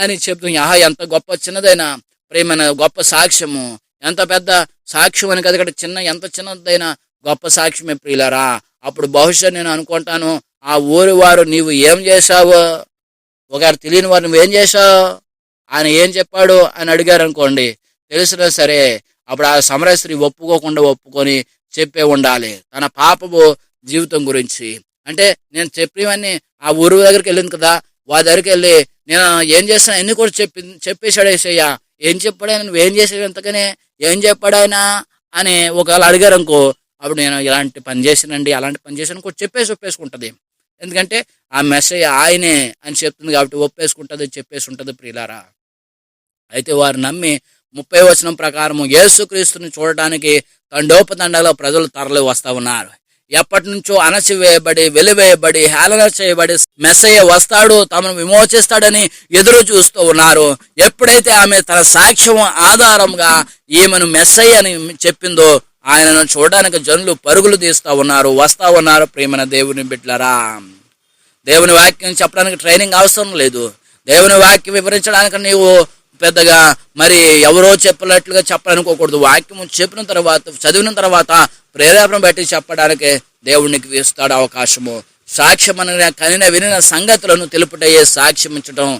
అని చెప్తూ ఎంత గొప్ప చిన్నదైన ప్రేమైన గొప్ప సాక్ష్యము. ఎంత పెద్ద సాక్ష్యం అని కదా, ఎంత చిన్నదైన గొప్ప సాక్ష్యమే ప్రియులారా. అప్పుడు బహుశా నేను అనుకుంటాను, ఆ ఊరి వారు నీవు ఏం చేశావు, ఒకరు తెలియని వారు నువ్వేం చేశావు, ఆయన ఏం చెప్పాడు అని అడిగారు అనుకోండి, తెలిసినా సరే అప్పుడు ఆ సమరయ స్త్రీ ఒప్పుకొని చెప్పే ఉండాలి తన పాపపు జీవితం గురించి. అంటే నేను చెప్పినవన్నీ ఆ ఊరు దగ్గరికి వెళ్ళింది కదా, వారి దగ్గరికి వెళ్ళి నేను ఏం చేసినా ఎన్ని కూడా చెప్పేశాడు యేసయ్య. ఏం చెప్పాడు? నువ్వేం చేసావు ఎంతకనే, ఏం చెప్పాడు ఆయన అని ఒకవేళ అడిగారు అనుకో, అప్పుడు నేను ఇలాంటి పని చేసానండి, అలాంటి పని చేశాను కూడా ఒప్పేసుకుంటుంది. ఎందుకంటే ఆ మెస్సయ్య ఆయనే అని చెప్తుంది కాబట్టి చెప్పేసి ఉంటుంది ప్రియులారా. అయితే వారు నమ్మి 30వ వచనం ప్రకారము యేసుక్రీస్తుని చూడటానికి తండోపతండాలో ప్రజలు తరలి వస్తా ఉన్నారు. ఎప్పటి నుంచో అణచివేయబడి, వెలివేయబడి, హేళన చేయబడి మెస్సయ్య వస్తాడు, తమను విమోచిస్తాడని ఎదురు చూస్తూ ఉన్నారు. ఎప్పుడైతే ఆమె తన సాక్ష్యం ఆధారంగా ఈమెను మెస్సయ్య అని చెప్పిందో, ఆయనను చూడడానికి జనులు పరుగులు తీస్తా ఉన్నారు, వస్తా ఉన్నారు. ప్రియమైన దేవుని బిడ్డలారా, దేవుని వాక్యం చెప్పడానికి ట్రైనింగ్ అవసరం లేదు. దేవుని వాక్యం వివరించడానికి నీవు పెద్దగా మరి ఎవరో చెప్పినట్లుగా చెప్పాలనుకోకూడదు. వాక్యం చెప్పిన తర్వాత, చదివిన తర్వాత ప్రేరేపణ బట్టి చెప్పడానికి దేవునికి ఇస్తాడు అవకాశము. సాక్ష్యం అనగా కనిన వినిన సంగతులను తెలుపుటయ్యే సాక్ష్యం ఇచ్చడం.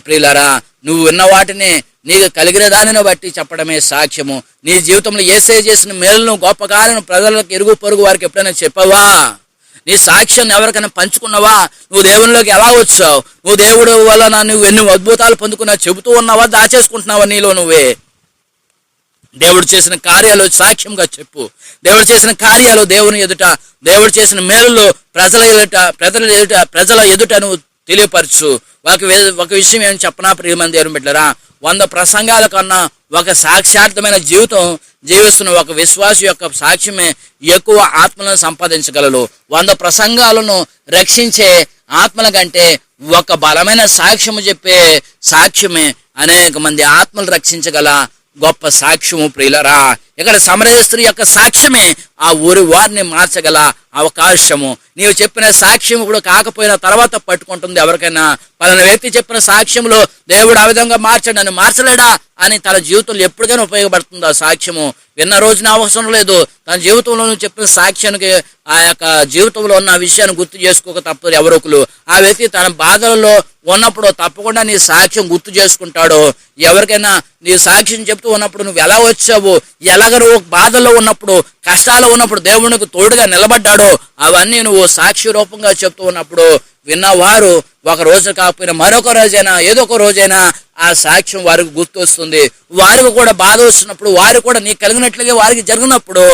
ప్రియులారా, నువ్వు విన్న వాటిని నీకు కలిగిన దానిని బట్టి చెప్పడమే సాక్ష్యము. నీ జీవితంలో యేసయ్య చేసిన మేలును గొప్ప కార్యాలను ప్రజలకు ఇరుగు పొరుగు వారికి ఎప్పుడైనా చెప్పావా? నీ సాక్ష్యాన్ని ఎవరికైనా పంచుకున్నావా? నువ్వు దేవునిలోకి ఎలా వచ్చావు? నువ్వు దేవుడు వలన నువ్వు ఎన్ని అద్భుతాలు పొందుకున్నావు చెబుతూ ఉన్నావా, దాచేసుకుంటున్నావా నీలో నువ్వే? దేవుడు చేసిన కార్యాలు సాక్ష్యంగా చెప్పు. దేవుడు చేసిన కార్యాలు దేవుని ఎదుట, దేవుడు చేసిన మేలులో ప్రజల ఎదుట నువ్వు తెలియపరచు. ఒక విషయం ఏం చెప్పనా ప్రియమైన దేవుని బిడ్డలారా, 100 ప్రసంగాల కన్నా ఒక సాక్ష్యార్థమైన జీవితం జీవిస్తున్న ఒక విశ్వాసి యొక్క సాక్ష్యమే ఎక్కువ ఆత్మలను సంపాదించగలరు. 100 ప్రసంగాలను రక్షించే ఆత్మల కంటే ఒక బలమైన సాక్ష్యము చెప్పే సాక్ష్యమే అనేక మంది ఆత్మలు రక్షించగల గొప్ప సాక్ష్యము. ప్రియులరా, ఇక్కడ సమరయ స్త్రీ యొక్క సాక్ష్యమే ఆ ఊరి వారిని మార్చగల అవకాశము. నీవు చెప్పిన సాక్ష్యం ఇప్పుడు కాకపోయినా తర్వాత పట్టుకుంటుంది ఎవరికైనా. పలానా వ్యక్తి చెప్పిన సాక్ష్యంలో దేవుడు ఆ విధంగా మార్చాడు, నన్ను మార్చలేడా అని తన జీవితంలో ఎప్పటికైనా ఉపయోగపడుతుంది ఆ సాక్ష్యము. విన్న రోజున అవసరం లేదు, తన జీవితంలో చెప్పిన సాక్ష్యానికి ఆ యొక్క జీవితంలో ఉన్న విషయాన్ని గుర్తు చేసుకోక తప్పదు ఎవరొకరు. ఆ వ్యక్తి తన బాధలలో ఉన్నప్పుడు తప్పకుండా నీ సాక్ష్యం గుర్తు చేసుకుంటాడు. ఎవరికైనా నీ సాక్ష్యం చెప్తూ ఉన్నప్పుడు నువ్వు ఎలా వచ్చావు, ఎలాగ నువ్వు బాధల్లో ఉన్నప్పుడు, కష్టాలు ఉన్నప్పుడు దేవునికి తోడుగా నిలబడ్డాడో అవన్నీ నువ్వు సాక్షి రూపంగా చెప్తూ ఉన్నప్పుడు విన్నవారు ఒక రోజు కాకపోయినా మరొక రోజైనా ఏదో ఒక రోజైనా ఆ సాక్ష్యం వారికి గుర్తు వస్తుంది. వారికి కూడా బాధ వస్తున్నప్పుడు, వారు కూడా నీకు కలిగినట్లుగా వారికి జరిగినప్పుడు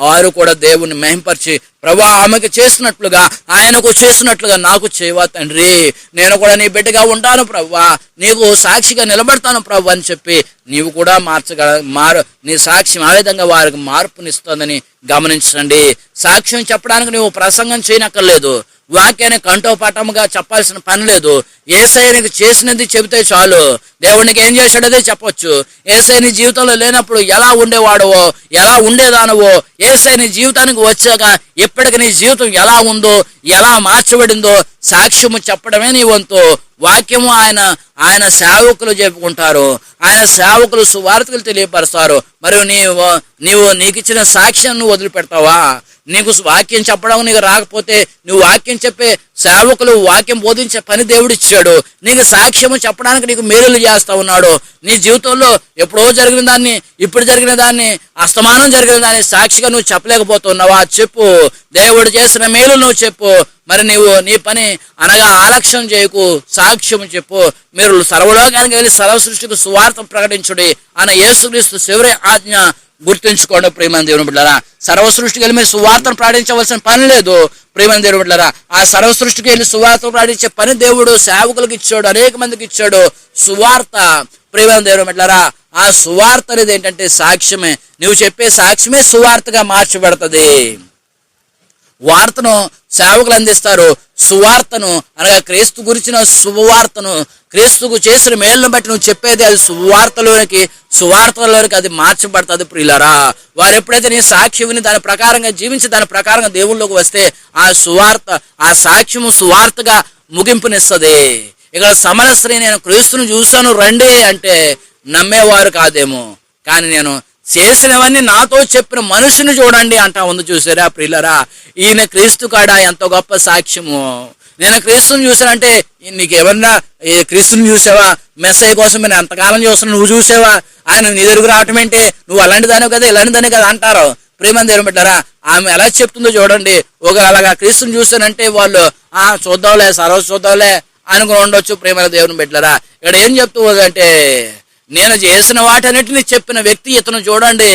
వారు కూడా దేవుణ్ణి మహింపరిచి, ప్రభా ఆమెకు చేసినట్లుగా ఆయనకు చేసినట్లుగా నాకు చేయవా తండ్రి, నేను కూడా నీ బిడ్డగా ఉంటాను ప్రభా, నీకు సాక్షిగా నిలబడతాను ప్రభు అని చెప్పి నీవు కూడా నీ సాక్ష్యం ఆ విధంగా వారికి మార్పునిస్తుందని గమనించండి. సాక్ష్యం చెప్పడానికి నువ్వు ప్రసంగం చేయనక్కర్లేదు, వాక్యాన్ని కంఠోపాఠముగా చెప్పాల్సిన పని లేదు. యేసయ్య నీకు చేసినది చెబితే చాలు. దేవునికి ఏం చేశాడదే చెప్పొచ్చు. యేసయ్య నీ జీవితంలో లేనప్పుడు ఎలా ఉండేవాడవో, ఎలా ఉండేదానవో, యేసయ్య నీ జీవితానికి వచ్చాక ఇప్పటికి నీ జీవితం ఎలా ఉందో, ఎలా మార్చబడిందో సాక్ష్యము చెప్పడమే నీ వంతు. వాక్యము ఆయన సేవకులు చెప్పుకుంటారు, ఆయన సేవకులు సువార్తలు తెలియపరుస్తారు. మరియు నీకు ఇచ్చిన సాక్ష్యం నువ్వు వదిలిపెడతావా? నీకు వాక్యం చెప్పడం నీకు రాకపోతే నువ్వు వాక్యం చెప్పే సేవకులు వాక్యం బోధించే పని దేవుడు ఇచ్చాడు. నీకు సాక్ష్యము చెప్పడానికి నీకు మేలులు చేస్తా ఉన్నాడు. నీ జీవితంలో ఎప్పుడో జరిగిన దాన్ని, ఇప్పుడు జరిగిన దాన్ని, అస్తమానం జరిగిన దాన్ని సాక్షిగా నువ్వు చెప్పలేకపోతున్నావా? చెప్పు. దేవుడు చేసిన మేలు నువ్వు చెప్పు. మరి నీ పని అనగా ఆలక్ష్యం చేయకు, సాక్ష్యం చెప్పు. మీరు సర్వలోకానికి వెళ్ళి సర్వ సృష్టికి సువార్త ప్రకటించుడి అన్న యేసుక్రీస్తు చివరి ఆజ్ఞ గుర్తుంచుకోండి ప్రియమైన దేవుని బిడ్డలారా. సర్వ సృష్టికి వెళ్ళి మీరు సువార్తను ప్రకటించవలసిన పని లేదు ప్రియమైన దేవుని బిడ్డలారా. ఆ సర్వ సృష్టికి వెళ్ళి సువార్తను ప్రకటించే పని దేవుడు సేవకులకు ఇచ్చాడు, అనేక మందికి ఇచ్చాడు. సువార్త ప్రియమైన దేవుని బిడ్డలారా, ఆ సువార్త అనేది ఏంటంటే సాక్ష్యమే. నువ్వు చెప్పే సాక్ష్యమే సువార్తగా మార్చబడుతుంది. వార్తను సేవకులు అందిస్తారు, సువార్తను అనగా క్రీస్తు గురించిన శుభవార్తను, క్రీస్తుకు చేసిన మేలును బట్టి నువ్వు చెప్పేది అది సువార్తలోనికి అది మార్చబడుతుంది ప్రియులారా. వారు ఎప్పుడైతే నీ సాక్షి విని దాని ప్రకారంగా జీవించి దాని ప్రకారంగా దేవుళ్ళలోకి వస్తే ఆ సాక్ష్యము సువార్తగా ముగింపునిస్తుంది. ఇక్కడ సమర స్త్రీ నేను క్రీస్తును చూశాను రండి అంటే నమ్మేవారు కాదేమో, కానీ నేను చేసినవన్నీ నాతో చెప్పిన మనుషుని చూడండి అంటా ఉంది. చూసారా ప్రియులరా, ఈయన క్రీస్తు కాడా ఎంత గొప్ప సాక్ష్యము. నేను క్రీస్తుని చూసానంటే నీకేమన్నా క్రీస్తుని చూసావా? మెస్సయ్య కోసం నేను ఎంతకాలం చూస్తున్నా, నువ్వు చూసావా? ఆయన నీ దగ్గరకు రావటం ఏంటి, నువ్వు అలాంటి దాని కదా ఇలాంటి దాని కదా అంటారు. ప్రియమైన దేవుని బిడ్డలారా, ఆమె ఎలా చెప్తుందో చూడండి. అలాగా క్రీస్తుని చూసానంటే వాళ్ళు చూద్దాంలే, సర్వస్ చూద్దాంలే అనుకుని ఉండొచ్చు. ప్రియమైన దేవుని బిడ్డలారా, ఇక్కడ ఏం చెప్తూ అంటే నేను చేసిన వాటన్నిటిని చెప్పిన వ్యక్తి ఇతను చూడండి,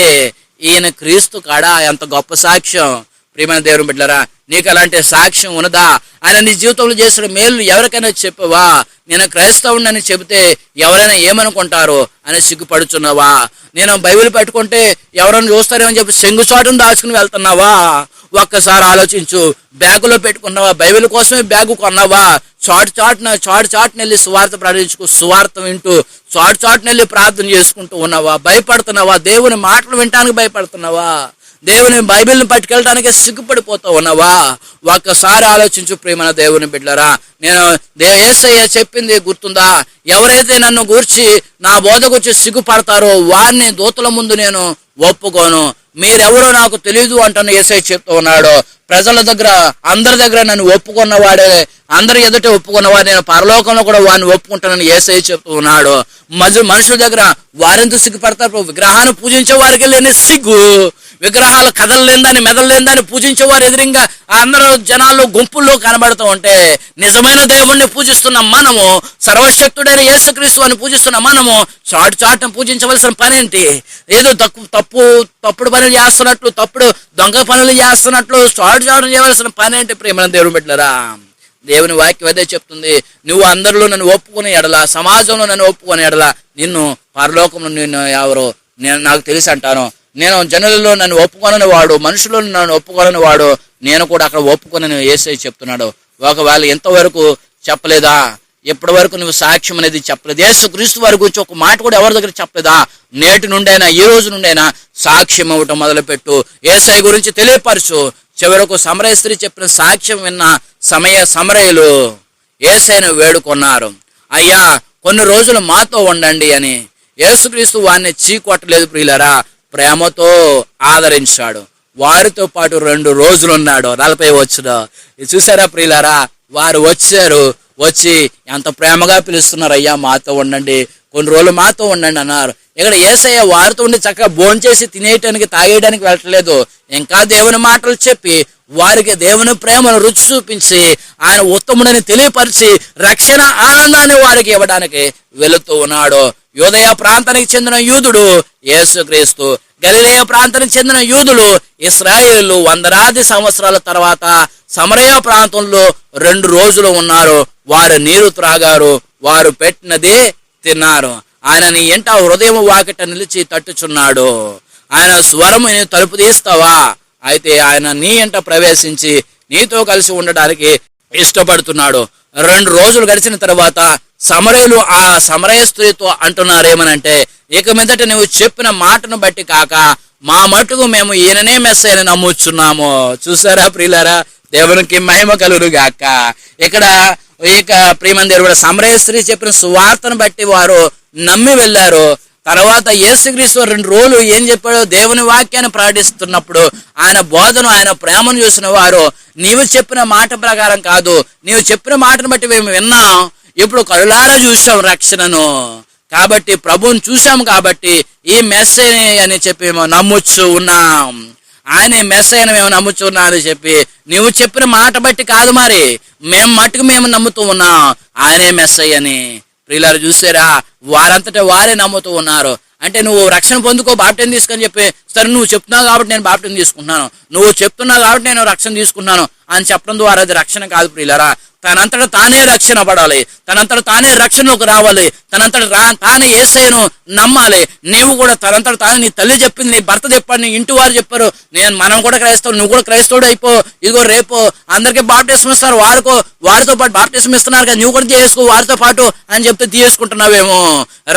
ఈయన క్రీస్తు కాడా ఎంత గొప్ప సాక్ష్యం. ప్రియమైన దేవుని బిడ్డలారా, నీకు అలాంటి సాక్ష్యం ఉన్నదా? ఆయన నీ జీవితంలో చేసిన మేలు ఎవరికైనా చెప్పవా? నేను క్రైస్తవుడిని చెబితే ఎవరైనా ఏమనుకుంటారు అని సిగ్గుపడుచున్నావా? నేను బైబిల్ పెట్టుకుంటే ఎవరైనా చూస్తారేమని చెప్పి సెంగుచాటును దాచుకుని వెళ్తున్నావా? ఒక్కసారి ఆలోచించు. బ్యాగులో పెట్టుకున్నావా? బైబిల్ కోసమే బ్యాగు కొన్నావా? చాటున వెళ్ళి సువార్త ప్రకటించుకో, సువార్త వింటూ చాటున వెళ్ళి ప్రార్థన చేసుకుంటూ ఉన్నావా? భయపడుతున్నావా? దేవుని మాటలు వినటానికి భయపడుతున్నావా? దేవుని బైబిల్ని పట్టుకెళ్ళడానికి సిగ్గుపడిపోతూ ఉన్నావా? ఒక్కసారి ఆలోచించు ప్రియమైన దేవుని బిడ్డలారా. నేను యేసయ్య చెప్పింది గుర్తుందా? ఎవరైతే నన్ను గూర్చి నా బోధ గురించి సిగ్గుపడతారో వారిని దూతల ముందు నేను ఒప్పుకోను. మీరెవరో నాకు తెలియదు అంటాను యేసయ్య చెప్తూ ఉన్నాడు. ప్రజల దగ్గర అందరి దగ్గర నన్ను ఒప్పుకున్నవాడే, అందరి ఎదుట ఒప్పుకున్నవాడు నేను పరలోకంలో కూడా వాడిని ఒప్పుకుంటానని యేసయ్య చెప్తూ ఉన్నాడు. మనుషుల దగ్గర వారెందుకు సిగ్గుపడతారు? విగ్రహాన్ని పూజించే వారికి లేని సిగ్గు, విగ్రహాలు కదలలేదని మెదలలేదని పూజించేవారు ఎదురుగా అందరూ జనాల్లో గుంపుల్లో కనబడుతూ ఉంటే, నిజమైన దేవుణ్ణి పూజిస్తున్న మనము, సర్వశక్తుడైన యేసుక్రీస్తు అని పూజిస్తున్న మనము చాటును పూజించవలసిన పని ఏంటి? ఏదో తప్పుడు పనులు చేస్తున్నట్లు, దొంగ పనులు చేస్తున్నట్లు చాటు చేయవలసిన పని ఏంటి ప్రియమైన దేవుని బిడ్డలారా? దేవుని వాక్యం అదే చెప్తుంది. నువ్వు అందరిలో నన్ను ఒప్పుకునే ఎడలా, సమాజంలో నన్ను ఒప్పుకునే ఎడలా నిన్ను పరలోకంలో నిన్ను ఎవరో నేను నాకు తెలిసి అంటాను. నేను జనులలో నన్ను ఒప్పుకొనని వాడు, మనుషులలో నన్ను ఒప్పుకొనని వాడు, నేను కూడా అక్కడ ఒప్పుకొనని యేసయ్య చెప్తున్నాడు. ఒకవేళ ఎంతవరకు చెప్పలేదా? ఎప్పటి వరకు నువ్వు సాక్ష్యం అనేది చెప్పలేదు? యేసుక్రీస్తు వారి గురించి ఒక మాట కూడా ఎవరి దగ్గర చెప్పలేదా? నేటి నుండైనా, ఈ రోజు నుండైనా సాక్ష్యం ఇవ్వటం మొదలుపెట్టు. యేసయ్య గురించి తెలియపరచు. చివరకు సమరయ స్త్రీ చెప్పిన సాక్ష్యం విన్న సమరయులు యేసయ్యను వేడుకొన్నారు, అయ్యా కొన్ని రోజులు మాతో ఉండండి అని. యేసుక్రీస్తు వారిని చీకొట్టలేదు ప్రియులారా, ప్రేమతో ఆదరించాడు. వారితో పాటు 2 రోజులు ఉన్నాడు. 40 వచ్చిన చూసారా ప్రియులారా? వారు వచ్చారు, వచ్చి ఎంత ప్రేమగా పిలుస్తున్నారు, అయ్యా మాతో ఉండండి, కొన్ని రోజులు మాతో ఉండండి అన్నారు. ఇక్కడ యేసయ్య వారితో ఉండి చక్కగా భోంచేసి తినేయటానికి తాగేయడానికి వెళ్ళట్లేదు. ఇంకా దేవుని మాటలు చెప్పి వారికి దేవుని ప్రేమను రుచి చూపించి ఆయన ఉత్తముడని తెలియపరిచి రక్షణ ఆనందాన్ని వారికి ఇవ్వడానికి వెళుతూ ఉన్నాడు. యూదయ ప్రాంతానికి చెందిన యూదుడు యేసుక్రీస్తు, గలిలయ ప్రాంతానికి చెందిన యూదులు ఇశ్రాయేలు 100 సంవత్సరాల తర్వాత సమరయ ప్రాంతంలో 2 రోజులు ఉన్నారు. వారు నీరు త్రాగారు, వారు పెట్టినదే తిన్నారు. ఆయన నీ ఎంట హృదయం వాకిట నిలిచి తట్టుచున్నాడు. ఆయన స్వరము తలుపు తీస్తావా? అయితే ఆయన నీ ఎంట ప్రవేశించి నీతో కలిసి ఉండడానికి ఇష్టపడుతున్నాడు. 2 రోజులు గడిచిన తర్వాత సమరయులు ఆ సమరయ స్త్రీతో అంటున్నారు ఏమనంటే, ఇక మీదట నువ్వు చెప్పిన మాటను బట్టి కాక మా మటుకు మేము ఈయననే మెస్సయ్యని నమ్ముచున్నాము. చూసారా ప్రియులారా? దేవునికి మహిమ కలుగును గాక. ఇక ప్రియమైన దేవుడు సమరయ స్త్రీ చెప్పిన సువార్తను బట్టి వారు నమ్మి వెళ్ళారు. తర్వాత యేసుక్రీస్తు 2 రోజులు ఏం చెప్పాడో దేవుని వాక్యాన్ని ప్రకటిస్తున్నప్పుడు ఆయన బోధను, ఆయన ప్రేమను చూసిన వారు, నీవు చెప్పిన మాట ప్రకారం కాదు, నీవు చెప్పిన మాటను బట్టి మేము విన్నాం, ఇప్పుడు కళ్ళారా చూసాం రక్షణను, కాబట్టి ప్రభువుని చూసాం, కాబట్టి ఈ మెస్సయ్య అని చెప్పి మేము నమ్ముచ్చు ఉన్నాం, ఆయన మెస్సయ్యను మేము నమ్ముచ్చు ఉన్నాం అని చెప్పి నువ్వు చెప్పిన మాట బట్టి కాదు, మరి మేము నమ్ముతూ ఉన్నాం ఆయనే మెస్సయ్య అని. ప్రియులారు చూసారా? వారంతటా వారే నమ్ముతూ ఉన్నారు. అంటే నువ్వు రక్షణ పొందుకో, బాప్టిజం తీసుకొని చెప్పి, సరే నువ్వు చెప్తున్నావు కాబట్టి నేను బాప్టిజం తీసుకుంటున్నాను, నువ్వు చెప్తున్నావు కాబట్టి నేను రక్షణ తీసుకున్నాను అని చెప్పడం ద్వారా అది రక్షణ కాదు ప్రియులారా. తనంతట తానే రక్షణ పడాలి, తనంతట తానే రక్షణలోకి రావాలి, తనంతట తానే యేసయ్యను నమ్మాలి. నీవు కూడా తనంతట తానే, నీ తల్లి చెప్పింది, నీ భర్త చెప్పాడు, నీ ఇంటి వారు చెప్పారు, మనం కూడా క్రైస్తవుడు, నువ్వు కూడా క్రైస్తవుడు అయిపో, ఇదిగో రేపు అందరికీ బాప్టిజం ఇస్తారు, వారితో పాటు బాప్టిజం ఇస్తున్నారు కదా, నువ్వు కూడా చేసుకో వారితో పాటు అని చెప్తే తీసుకుంటున్నావేమో.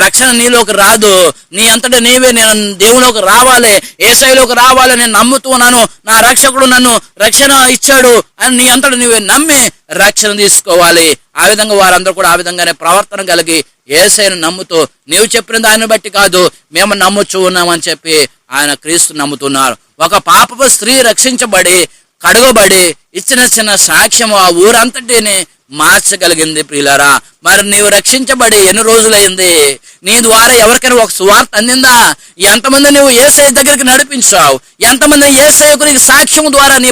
రక్షణ నీలోకి రాదు, నీ అంతటా నీవే నేను దేవులోకి రావాలి, యేసయ్యలోకి రావాలి, నేను నమ్ముతూ ఉన్నాను, నా రక్షకుడు నన్ను రక్షణ ఇచ్చాడు అని నీ అంతటా నీవే నమ్మి రక్షణ తీసుకోవాలి. ఆ విధంగా వారందరూ కూడా ఆ విధంగానే ప్రవర్తన కలిగి యేసయ్యను నమ్ముతూ, నీవు చెప్పిన దాన్ని బట్టి కాదు మేము నమ్ముచూ ఉన్నామని చెప్పి ఆయన క్రీస్తు నమ్ముతున్నారు. ఒక పాపపు స్త్రీ రక్షించబడి కడగబడి ఇచ్చిన చిన్న సాక్ష్యం ఆ ఊరంతటిని మార్చగలిగింది ప్రియులారా. మరి నీవు రక్షించబడి ఎన్ని రోజులైంది? నీ ద్వారా ఎవరికైనా ఒక సువార్త అందిందా? ఎంతమంది నువ్వు యేసయ్య దగ్గరికి నడిపించావు? ఎంతమంది యేసయ్య గురించి సాక్ష్యం ద్వారా, నీ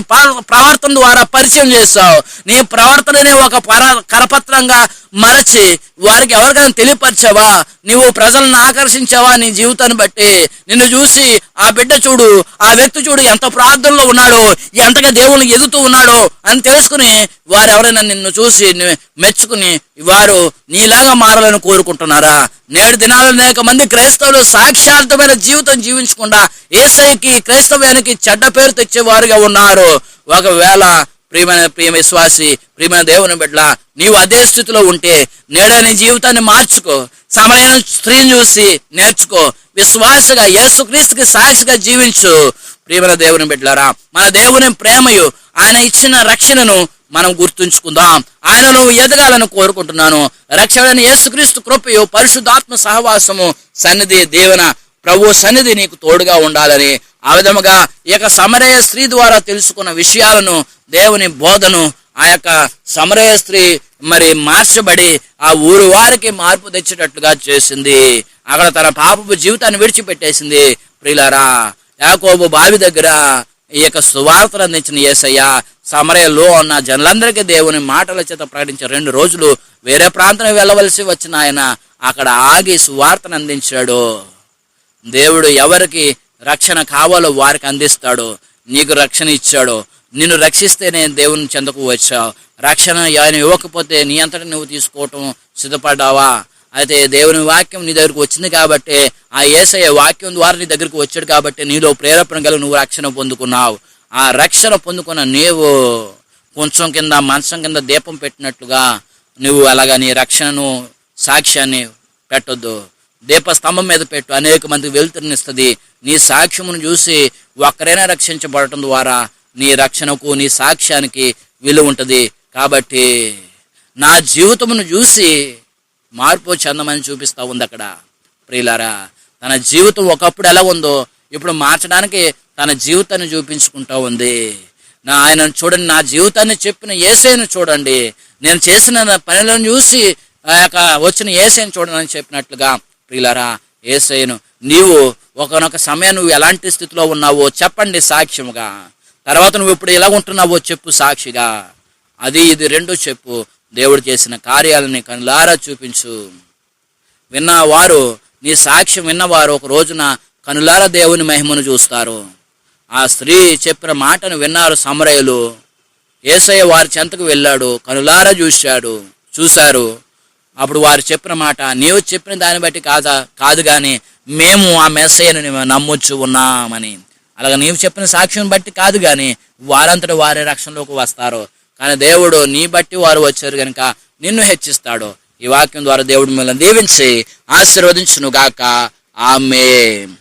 ప్రవర్తన ద్వారా పరిచయం చేస్తావు? నీ ప్రవర్తననే ఒక కరపత్రంగా మరచి వారికి ఎవరికైనా తెలియపరిచావా? నువ్వు ప్రజలను ఆకర్షించావా? నీ జీవితాన్ని బట్టి నిన్ను చూసి ఆ బిడ్డ చూడు, ఆ వ్యక్తి చూడు ఎంత ప్రార్థనలో ఉన్నాడో, ఎంతగా దేవుని ఎదుగుతూ ఉన్నాడో అని తెలుసుకుని వారు ఎవరైనా నిన్ను చూసి మెచ్చుకుని వారు నీలాగా మారాలని కోరుకుంటున్నారా? నేడు దినాల్లో అనేక మంది క్రైస్తవులు సాక్షాత్మైన జీవితం జీవించకుండా యేసయ్యకి, క్రైస్తవ్యానికి చెడ్డ పేరు తెచ్చేవారుగా ఉన్నారు. ఒకవేళ ప్రియమైన విశ్వాసి, ప్రియమైన దేవుని బిడ్డ, నీవు అదే స్థితిలో ఉంటే నేడే నీ జీవితాన్ని మార్చుకో. సమరయ స్త్రీని చూసి నేర్చుకో, విశ్వాసగా యేసుక్రీస్తుకి సాక్షిగా జీవించు. ప్రియమైన దేవుని బిడ్డలారా, మన దేవుని ప్రేమయు ఆయన ఇచ్చిన రక్షణను మనం గుర్తుంచుకుందాం. ఆయనలో ఎదగాలని కోరుకుంటున్నాను. రక్షకుడైన యేసుక్రీస్తు కృపయు పరిశుద్ధాత్మ సహవాసము సన్నిధి దేవున ప్రభు సన్నిధి నీకు తోడుగా ఉండాలని, ఆ విధముగా ఈ యొక్క సమరయ స్త్రీ ద్వారా తెలుసుకున్న విషయాలను దేవుని బోధను ఆ యొక్క సమరయ స్త్రీ మరి మార్చబడి ఆ ఊరు వారికి మార్పు తెచ్చేటట్లుగా చేసింది. అక్కడ తన పాపపు జీవితాన్ని విడిచిపెట్టేసింది. ప్రియులారా, యాకోబు బావి దగ్గర ఈ యొక్క సువార్తను అందించిన యేసయ్య సమరయలో ఉన్న జనులందరికీ దేవుని మాటల చేత ప్రకటించే 2 రోజులు వేరే ప్రాంతం వెళ్ళవలసి వచ్చిన ఆయన అక్కడ ఆగి సువార్తను అందించాడు. దేవుడు ఎవరికి రక్షణ కావాలో వారికి అందిస్తాడు. నీకు రక్షణ ఇచ్చాడు. నిన్ను రక్షిస్తేనే దేవుని చెంతకు వచ్చావు. రక్షణ ఆయన ఇవ్వకపోతే నీ అంతటా నువ్వు తీసుకోవటం సిద్ధపడ్డావా? అయితే దేవుని వాక్యం నీ దగ్గరకు వచ్చింది కాబట్టి, ఆ యేసయ్య వాక్యం ద్వారా నీ దగ్గరకు వచ్చాడు కాబట్టి నీలో ప్రేరేపణ కలిగి నువ్వు రక్షణ పొందుకున్నావు. ఆ రక్షణ పొందుకున్న నీవు కొంచెం కింద మంచం కింద దీపం పెట్టినట్లుగా నువ్వు అలాగా నీ రక్షణను సాక్ష్యాన్ని పెట్టొద్దు. దీపస్తంభం మీద పెట్టు, అనేక మందికి వెలుతురునిస్తుంది. నీ సాక్ష్యమును చూసి ఒక్కరైనా రక్షించబడటం ద్వారా నీ రక్షణకు నీ సాక్ష్యానికి విలువ ఉంటుంది. కాబట్టి నా జీవితమును చూసి మార్పు చెందమని చూపిస్తూ ఉంది అక్కడ. ప్రియులారా, తన జీవితం ఒకప్పుడు ఎలా ఉందో ఇప్పుడు మార్చడానికి తన జీవితాన్ని చూపించుకుంటూ ఉంది. ఆయన చూడండి, నా జీవితాన్ని చెప్పిన యేసయ్యను చూడండి, నేను చేసిన పనులను చూసి ఆ యొక్క వచ్చిన యేసయ్యను చూడండి అని చెప్పినట్లుగా ప్రియులారా, యేసయ్యను నీవు ఒకనొక సమయం నువ్వు ఎలాంటి స్థితిలో ఉన్నావో చెప్పండి సాక్ష్యముగా. తర్వాత నువ్వు ఇప్పుడు ఎలా ఉంటున్నావో చెప్పు సాక్షిగా. అది ఇది 2 చెప్పు. దేవుడు చేసిన కార్యాలని కనులారా చూపించు. విన్నవారు, నీ సాక్ష్యం విన్నవారు ఒక రోజున కనులారా దేవుని మహిమను చూస్తారు. ఆ స్త్రీ చెప్పిన మాటను విన్నారు సమరయులు. యేసయ్య వారి చెంతకు వెళ్ళాడు, కనులారా చూశారు. అప్పుడు వారు చెప్పిన మాట, నీవు చెప్పిన దాన్ని బట్టి కాదు కానీ మేము ఆ మెస్సయ్యను నమ్మొచ్చు ఉన్నామని. అలాగే నీవు చెప్పిన సాక్ష్యం బట్టి కాదు కానీ వారంతటా వారే రక్షణలోకి వస్తారు. కానీ దేవుడు నీ బట్టి వారు వచ్చారు కనుక నిన్ను హెచ్చిస్తాడు. ఈ వాక్యం ద్వారా దేవుడు మిమ్మల్ని దీవించి ఆశీర్వదించును గాక. ఆమేన్.